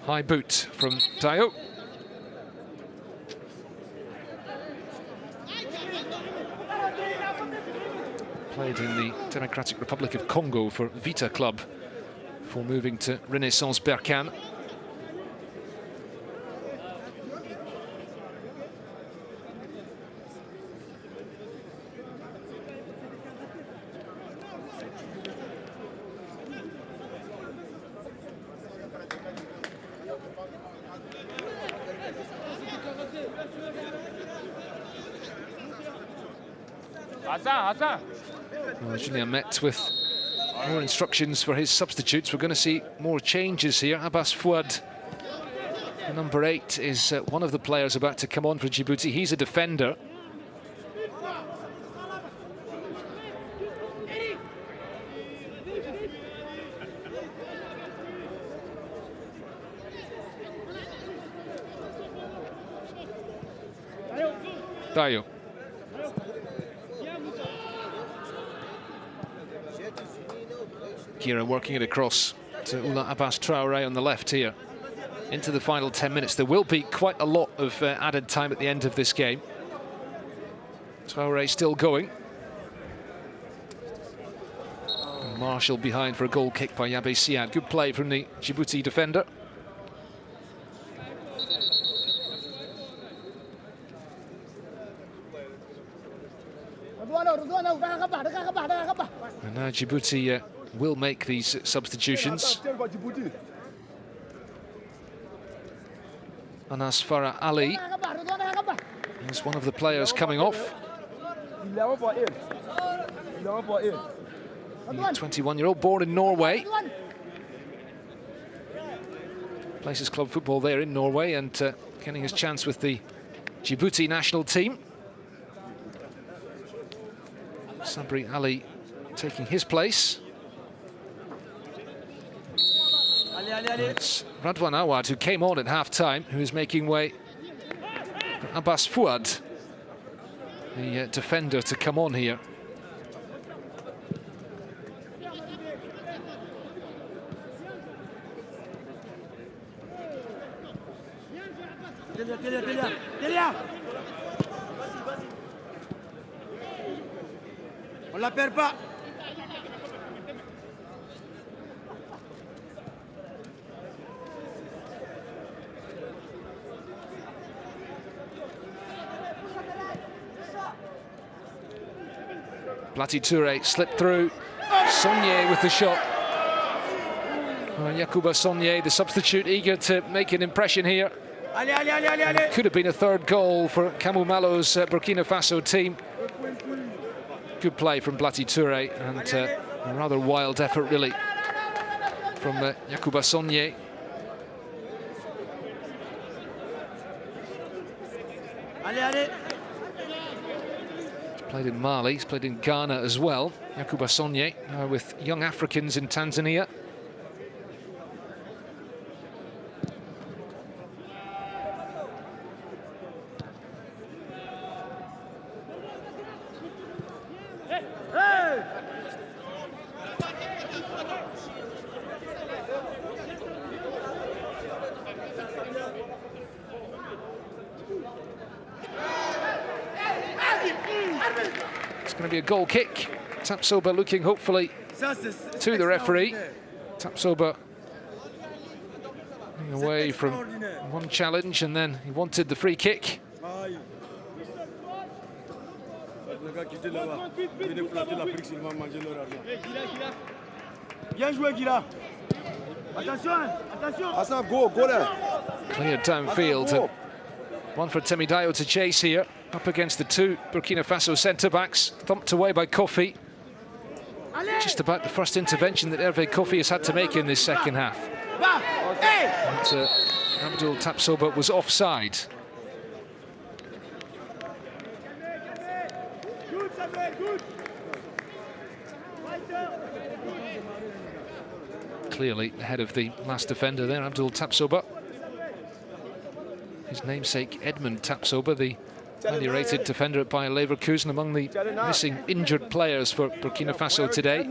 High boot from Dayo. Played in the Democratic Republic of Congo for Vita Club before moving to Renaissance Berkane. Well, Julien met with more instructions for his substitutes. We're going to see more changes here. Abbas Fouad, number 8, is one of the players about to come on for Djibouti. He's a defender. Dayo. Kira working it across to Oula Abbas Traoré on the left here. Into the final 10 minutes. There will be quite a lot of added time at the end of this game. Traoré still going. And Marshall behind for a goal kick by Yabe Siad. Good play from the Djibouti defender. And now Djibouti will make these substitutions. Anas Farah Ali is one of the players coming off. The 21-year-old, born in Norway. Plays his club football there in Norway and getting his chance with the Djibouti national team. Sabri Ali taking his place. It's Radwan Awad, who came on at half-time, who is making way for Abbas Fouad, the defender, to come on here. On la perd pas. Blati Touré slipped through. Saunier with the shot. Yacouba Saunier, the substitute, eager to make an impression here. Could have been a third goal for Kamou Malo's Burkina Faso team. Good play from Blati Touré, and a rather wild effort, really, from Yacouba Saunier. He's played in Mali, he's played in Ghana as well. Yacouba Saunier, with Young Africans in Tanzania. It's going to be a goal kick. Tapsoba looking hopefully to the referee. Tapsoba away from one challenge, and then he wanted the free kick. Cleared downfield, and one for Temidayo to chase here, up against the two Burkina Faso centre-backs, thumped away by Kofi. Just about the first intervention that Hervé Kofi has had to make in this second half. And, Abdul Tapsoba was offside. Clearly ahead of the last defender there, Abdul Tapsoba. His namesake Edmund Tapsoba, the highly rated defender at Bayer Leverkusen, among the missing injured players for Burkina Faso today.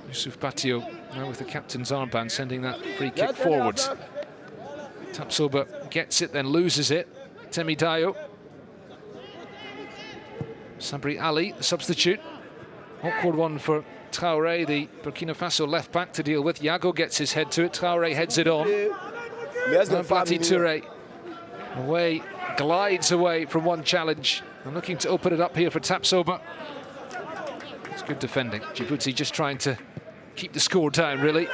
Yusuf Batio now with the captain's armband, sending that free kick forward. Tapsoba gets it, then loses it. Temidayo. Sabri Ali, the substitute. Awkward one for Traoré, the Burkina Faso left-back, to deal with. Yago gets his head to it. Traoré heads it on. Blati Touré away, glides away from one challenge, and looking to open it up here for Tapsoba. It's good defending. Djibouti just trying to keep the score down, really.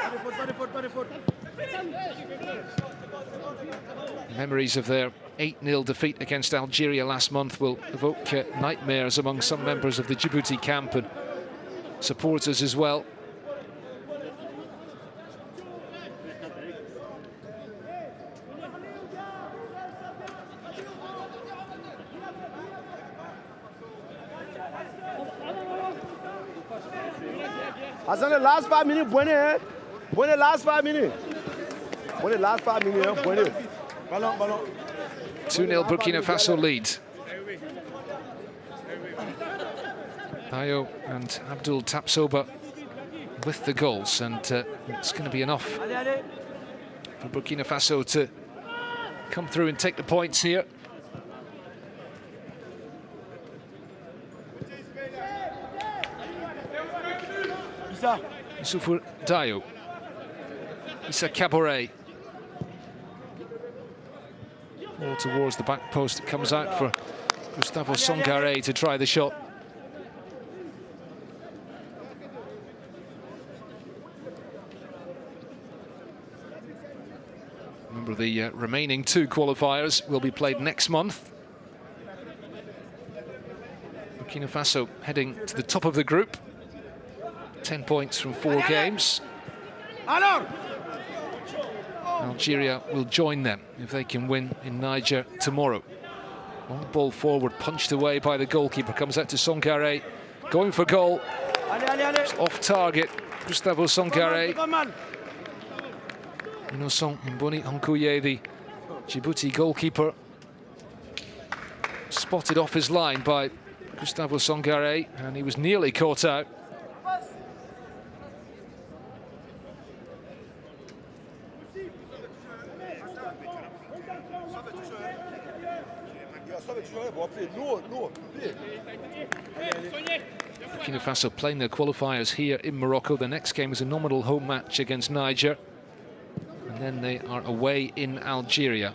Memories of their 8-0 defeat against Algeria last month will evoke nightmares among some members of the Djibouti camp and supporters as well. Hassan, the last 5 minutes, Buene, the last 5 minutes. Buene, the last 5 minutes, Buene. 2-0 Burkina Faso lead. Bayo and Abdul Tapsoba with the goals, and it's going to be enough for Burkina Faso to come through and take the points here. Yusufu Dayo. Issa Caboret. All towards the back post. It comes out for Gustavo Songare to try the shot. Remember, the remaining two qualifiers will be played next month. Burkina Faso heading to the top of the group. 10 points from 4 games. Algeria will join them if they can win in Niger tomorrow. Long ball forward, punched away by the goalkeeper. Comes out to Songare, going for goal. It's off target. Gustavo Songare. Innocent Mboni Onkouye, the Djibouti goalkeeper, spotted off his line by Gustavo Songare, and he was nearly caught out. Burkina Faso playing their qualifiers here in Morocco. The next game is a nominal home match against Niger, and then they are away in Algeria.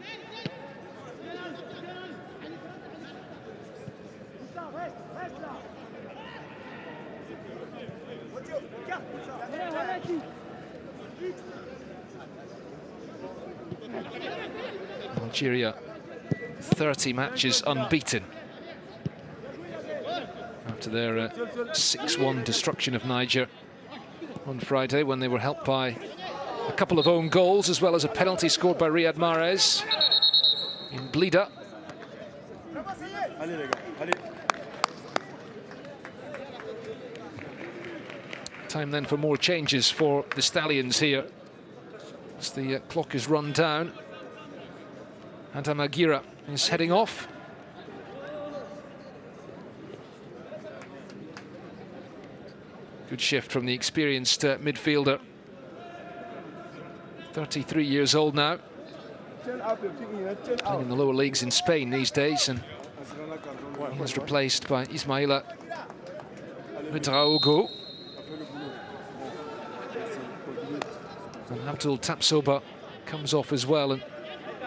Algeria 30 matches unbeaten after their 6-1 destruction of Niger on Friday, when they were helped by a couple of own goals as well as a penalty scored by Riyad Mahrez in Blida. Time then for more changes for the Stallions here as the clock is run down. Adam Aguirre is heading off. Good shift from the experienced midfielder. 33 years old now. Playing in the lower leagues in Spain these days, and he was replaced by Ismaila Ouedraogo. And Abdul Tapsoba comes off as well, and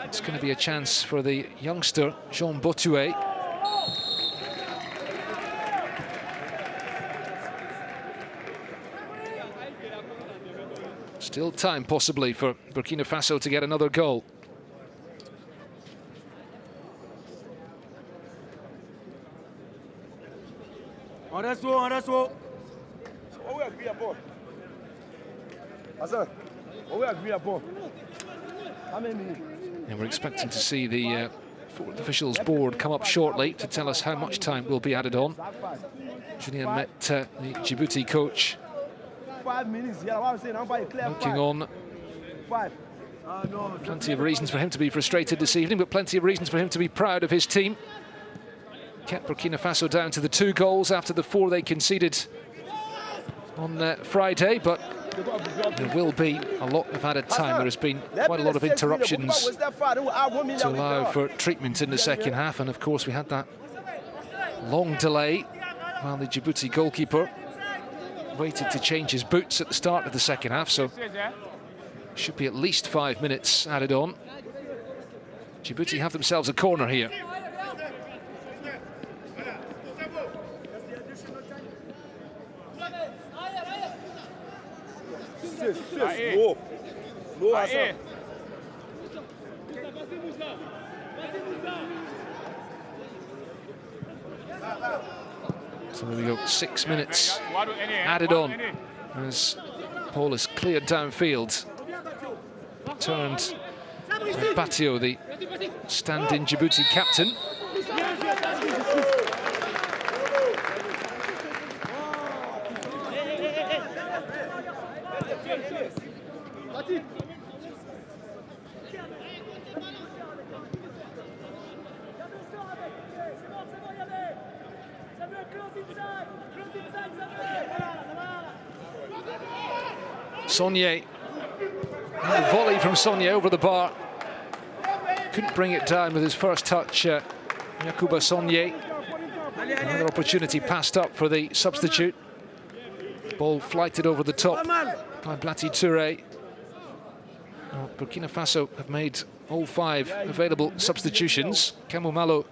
it's going to be a chance for the youngster Jean Botoué. Still time possibly for Burkina Faso to get another goal. And we're expecting to see the fourth officials board come up shortly to tell us how much time will be added on. Julien met the Djibouti coach, looking on. Plenty of reasons for him to be frustrated this evening, but plenty of reasons for him to be proud of his team. Kept Burkina Faso down to the 2 goals after the 4 they conceded on Friday, but there will be a lot of added time. There has been quite a lot of interruptions to allow for treatment in the second half, and of course we had that long delay while the Djibouti goalkeeper waited to change his boots at the start of the second half, so should be at least 5 minutes added on. Djibouti have themselves a corner here. So we got 6 minutes added on as Paul is cleared downfield. Turned Batio, the stand-in Djibouti captain. Sonye, a volley from Sonye over the bar. Couldn't bring it down with his first touch, Yakuba Sonye. Another opportunity passed up for the substitute. Ball flighted over the top by Blati Touré. Now, Burkina Faso have made all 5 available substitutions. Kamou Malo,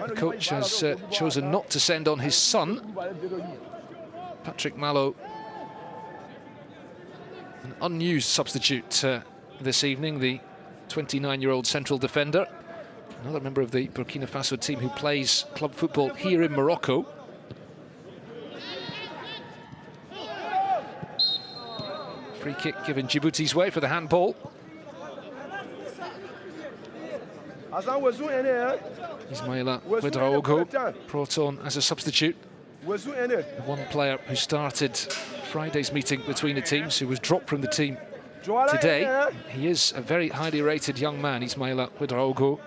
the coach, has chosen not to send on his son, Patrick Malo. An unused substitute this evening, the 29-year-old central defender. Another member of the Burkina Faso team who plays club football here in Morocco. Free kick given Djibouti's way for the handball. Ismaila Ouedraogo brought on as a substitute. The one player who started Friday's meeting between the teams, who was dropped from the team today. He is a very highly rated young man, Ismaila Ouedraogo.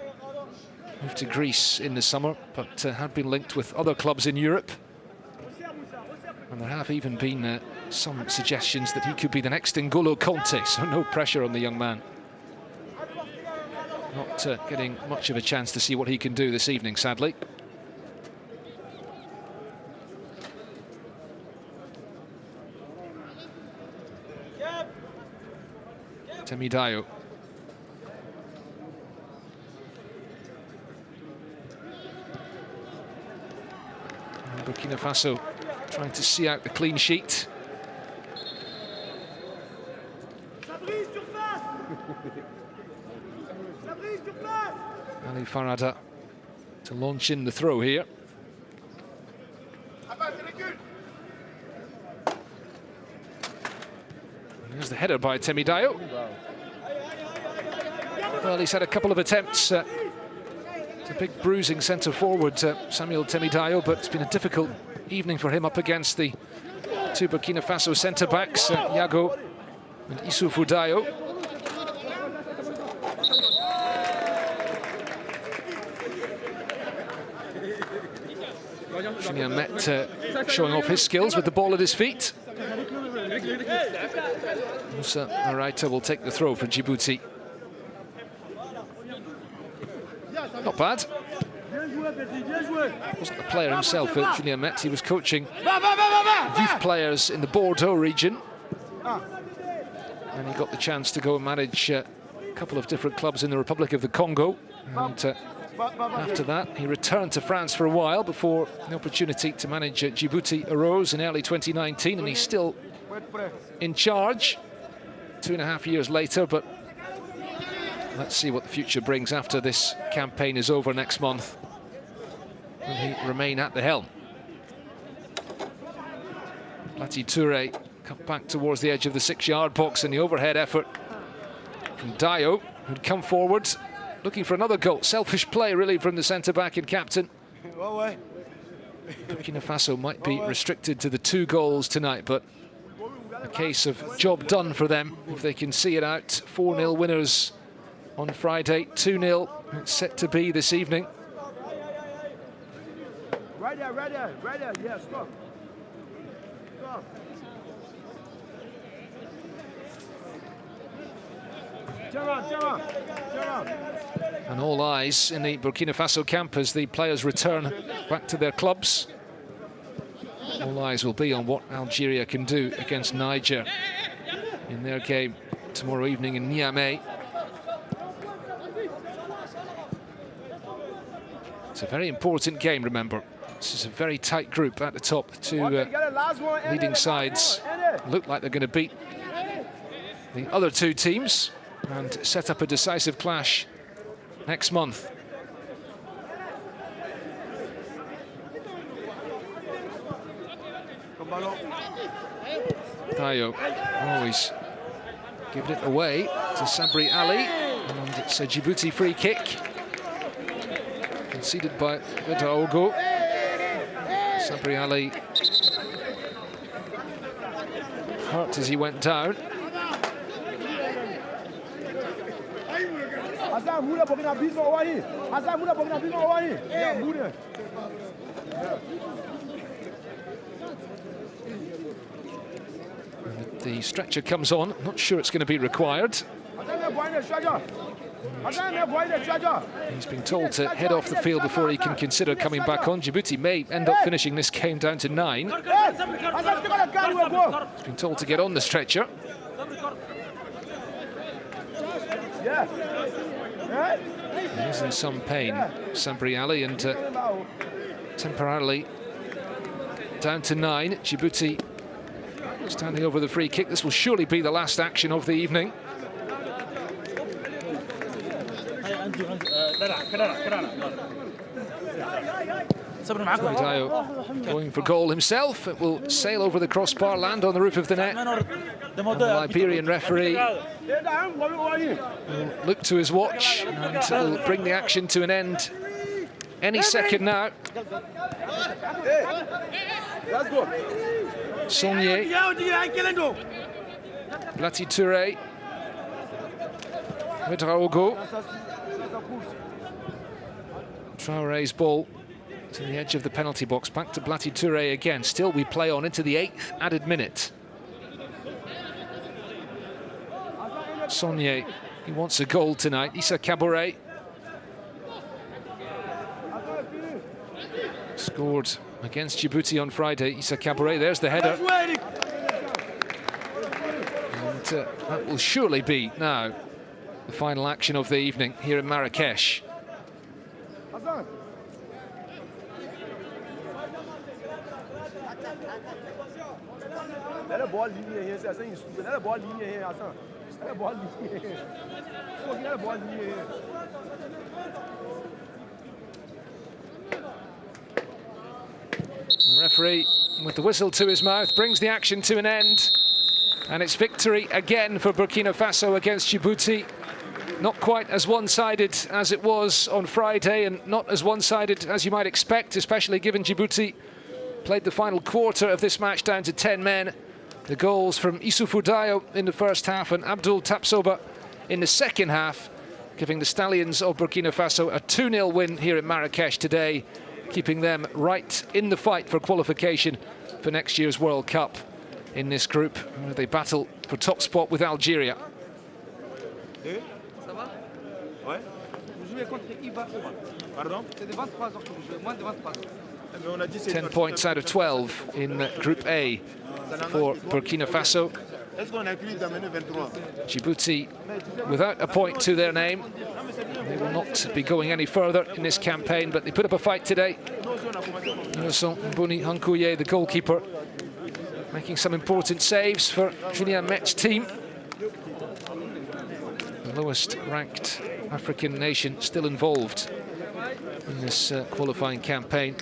Moved to Greece in the summer, but had been linked with other clubs in Europe. And there have even been some suggestions that he could be the next N'Golo Kanté, so no pressure on the young man. Not getting much of a chance to see what he can do this evening, sadly. Temidayo. And Burkina Faso trying to see out the clean sheet. Ali Farada to launch in the throw here. There's the header by Temidayo. Well, he's had a couple of attempts. It's a big bruising centre forward, Samuel Temidayo, but it's been a difficult evening for him up against the two Burkina Faso centre backs, Yago and Issoufou Dayo. Julien Met showing off his skills with the ball at his feet. Moussa Araita will take the throw for Djibouti. Not bad. Wasn't the player himself, Julien Met. He was coaching youth players in the Bordeaux region. And he got the chance to go and manage a couple of different clubs in the Republic of the Congo. And after that, he returned to France for a while before the opportunity to manage Djibouti arose in early 2019, and he's still in charge 2.5 years later. But let's see what the future brings after this campaign is over next month. Will he remain at the helm? Plati Touré cut back towards the edge of the 6-yard box, and the overhead effort from Dayo, who'd come forward looking for another goal. Selfish play, really, from the centre-back and captain. Burkina Faso might be restricted to the 2 goals tonight, but a case of job done for them if they can see it out. 4-0 winners on Friday, 2-0 it's set to be this evening. Right there, yeah, stop. Stop. Turn around. And all eyes in the Burkina Faso camp as the players return back to their clubs. All eyes will be on what Algeria can do against Niger in their game tomorrow evening in Niamey. It's a very important game, remember. This is a very tight group at the top. The two leading sides look like they're going to beat the other 2 teams and set up a decisive clash next month. Dayo always giving it away to Sabri Ali, and it's a Djibouti free kick conceded by Ouedraogo. Sabri Ali hurt as he went down. The stretcher comes on. Not sure it's going to be required. He's been told to head off the field before he can consider coming back on. Djibouti may end up finishing this game down to 9. He's been told to get on the stretcher. He's in some pain, Sabri Ali, and temporarily down to 9. Djibouti standing over the free kick. This will surely be the last action of the evening. Dayo going for goal himself. It will sail over the crossbar, land on the roof of the net. And the Liberian referee will look to his watch and will bring the action to an end any second now. Sonye, Blati Touré, Ouedraogo. Traoré's ball to the edge of the penalty box, back to Blati Touré again. Still we play on into the 8th added minute. Sonye, he wants a goal tonight. Issa Kabore scored against Djibouti on Friday. Issa Kabore, there's the header. And that will surely be now the final action of the evening here in Marrakesh. The referee, with the whistle to his mouth, brings the action to an end. And it's victory again for Burkina Faso against Djibouti. Not quite as one-sided as it was on Friday, and not as one-sided as you might expect, especially given Djibouti played the final quarter of this match down to 10 men. The goals from Issoufou Dayo in the first half and Abdul Tapsoba in the second half, giving the Stallions of Burkina Faso a 2-0 win here in Marrakesh today, keeping them right in the fight for qualification for next year's World Cup in this group, where they battle for top spot with Algeria. Pardon? 10 points out of 12 in Group A for Burkina Faso. Djibouti without a point to their name. They will not be going any further in this campaign, but they put up a fight today. Innocent Mboni Hankouye, the goalkeeper, making some important saves for Julien Met's team. The lowest ranked African nation still involved in this qualifying campaign.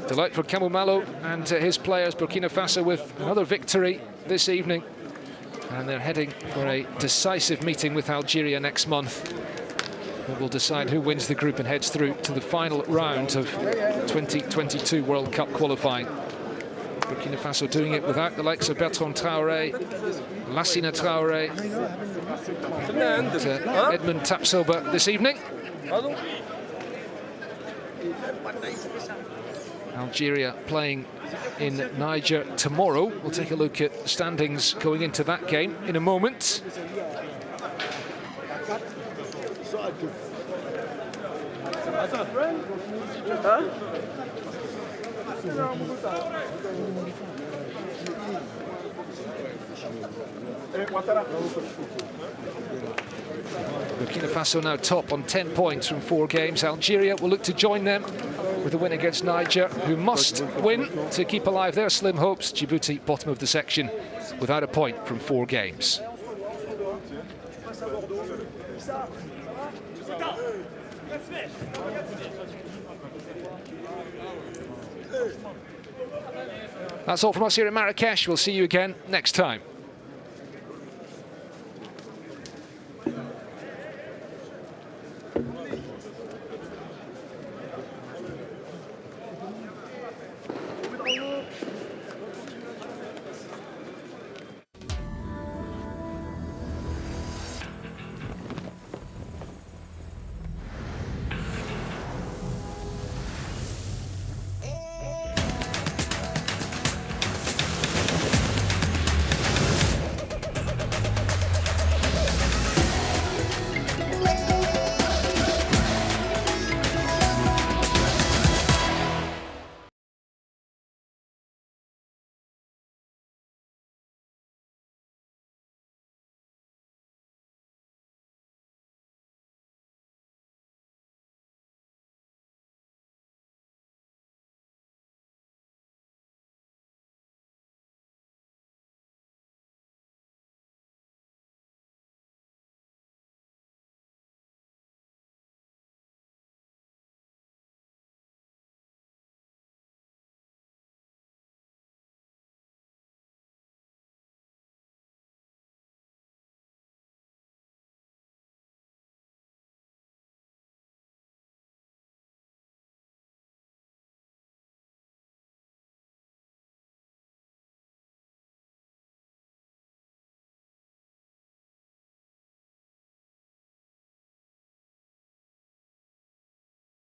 Delight for Kamumalo and his players. Burkina Faso with another victory this evening, and they're heading for a decisive meeting with Algeria next month. It will decide who wins the group and heads through to the final round of 2022 World Cup qualifying. Burkina Faso doing it without the likes of Bertrand Traoré, Lassina Traoré, and Edmond Tapsoba this evening. Algeria playing in Niger tomorrow. We'll take a look at the standings going into that game in a moment. Burkina Faso now top on 10 points from 4 games. Algeria will look to join them with a win against Niger, who must win to keep alive their slim hopes. Djibouti, bottom of the section, without a point from 4 games. That's all from us here in Marrakesh. We'll see you again next time.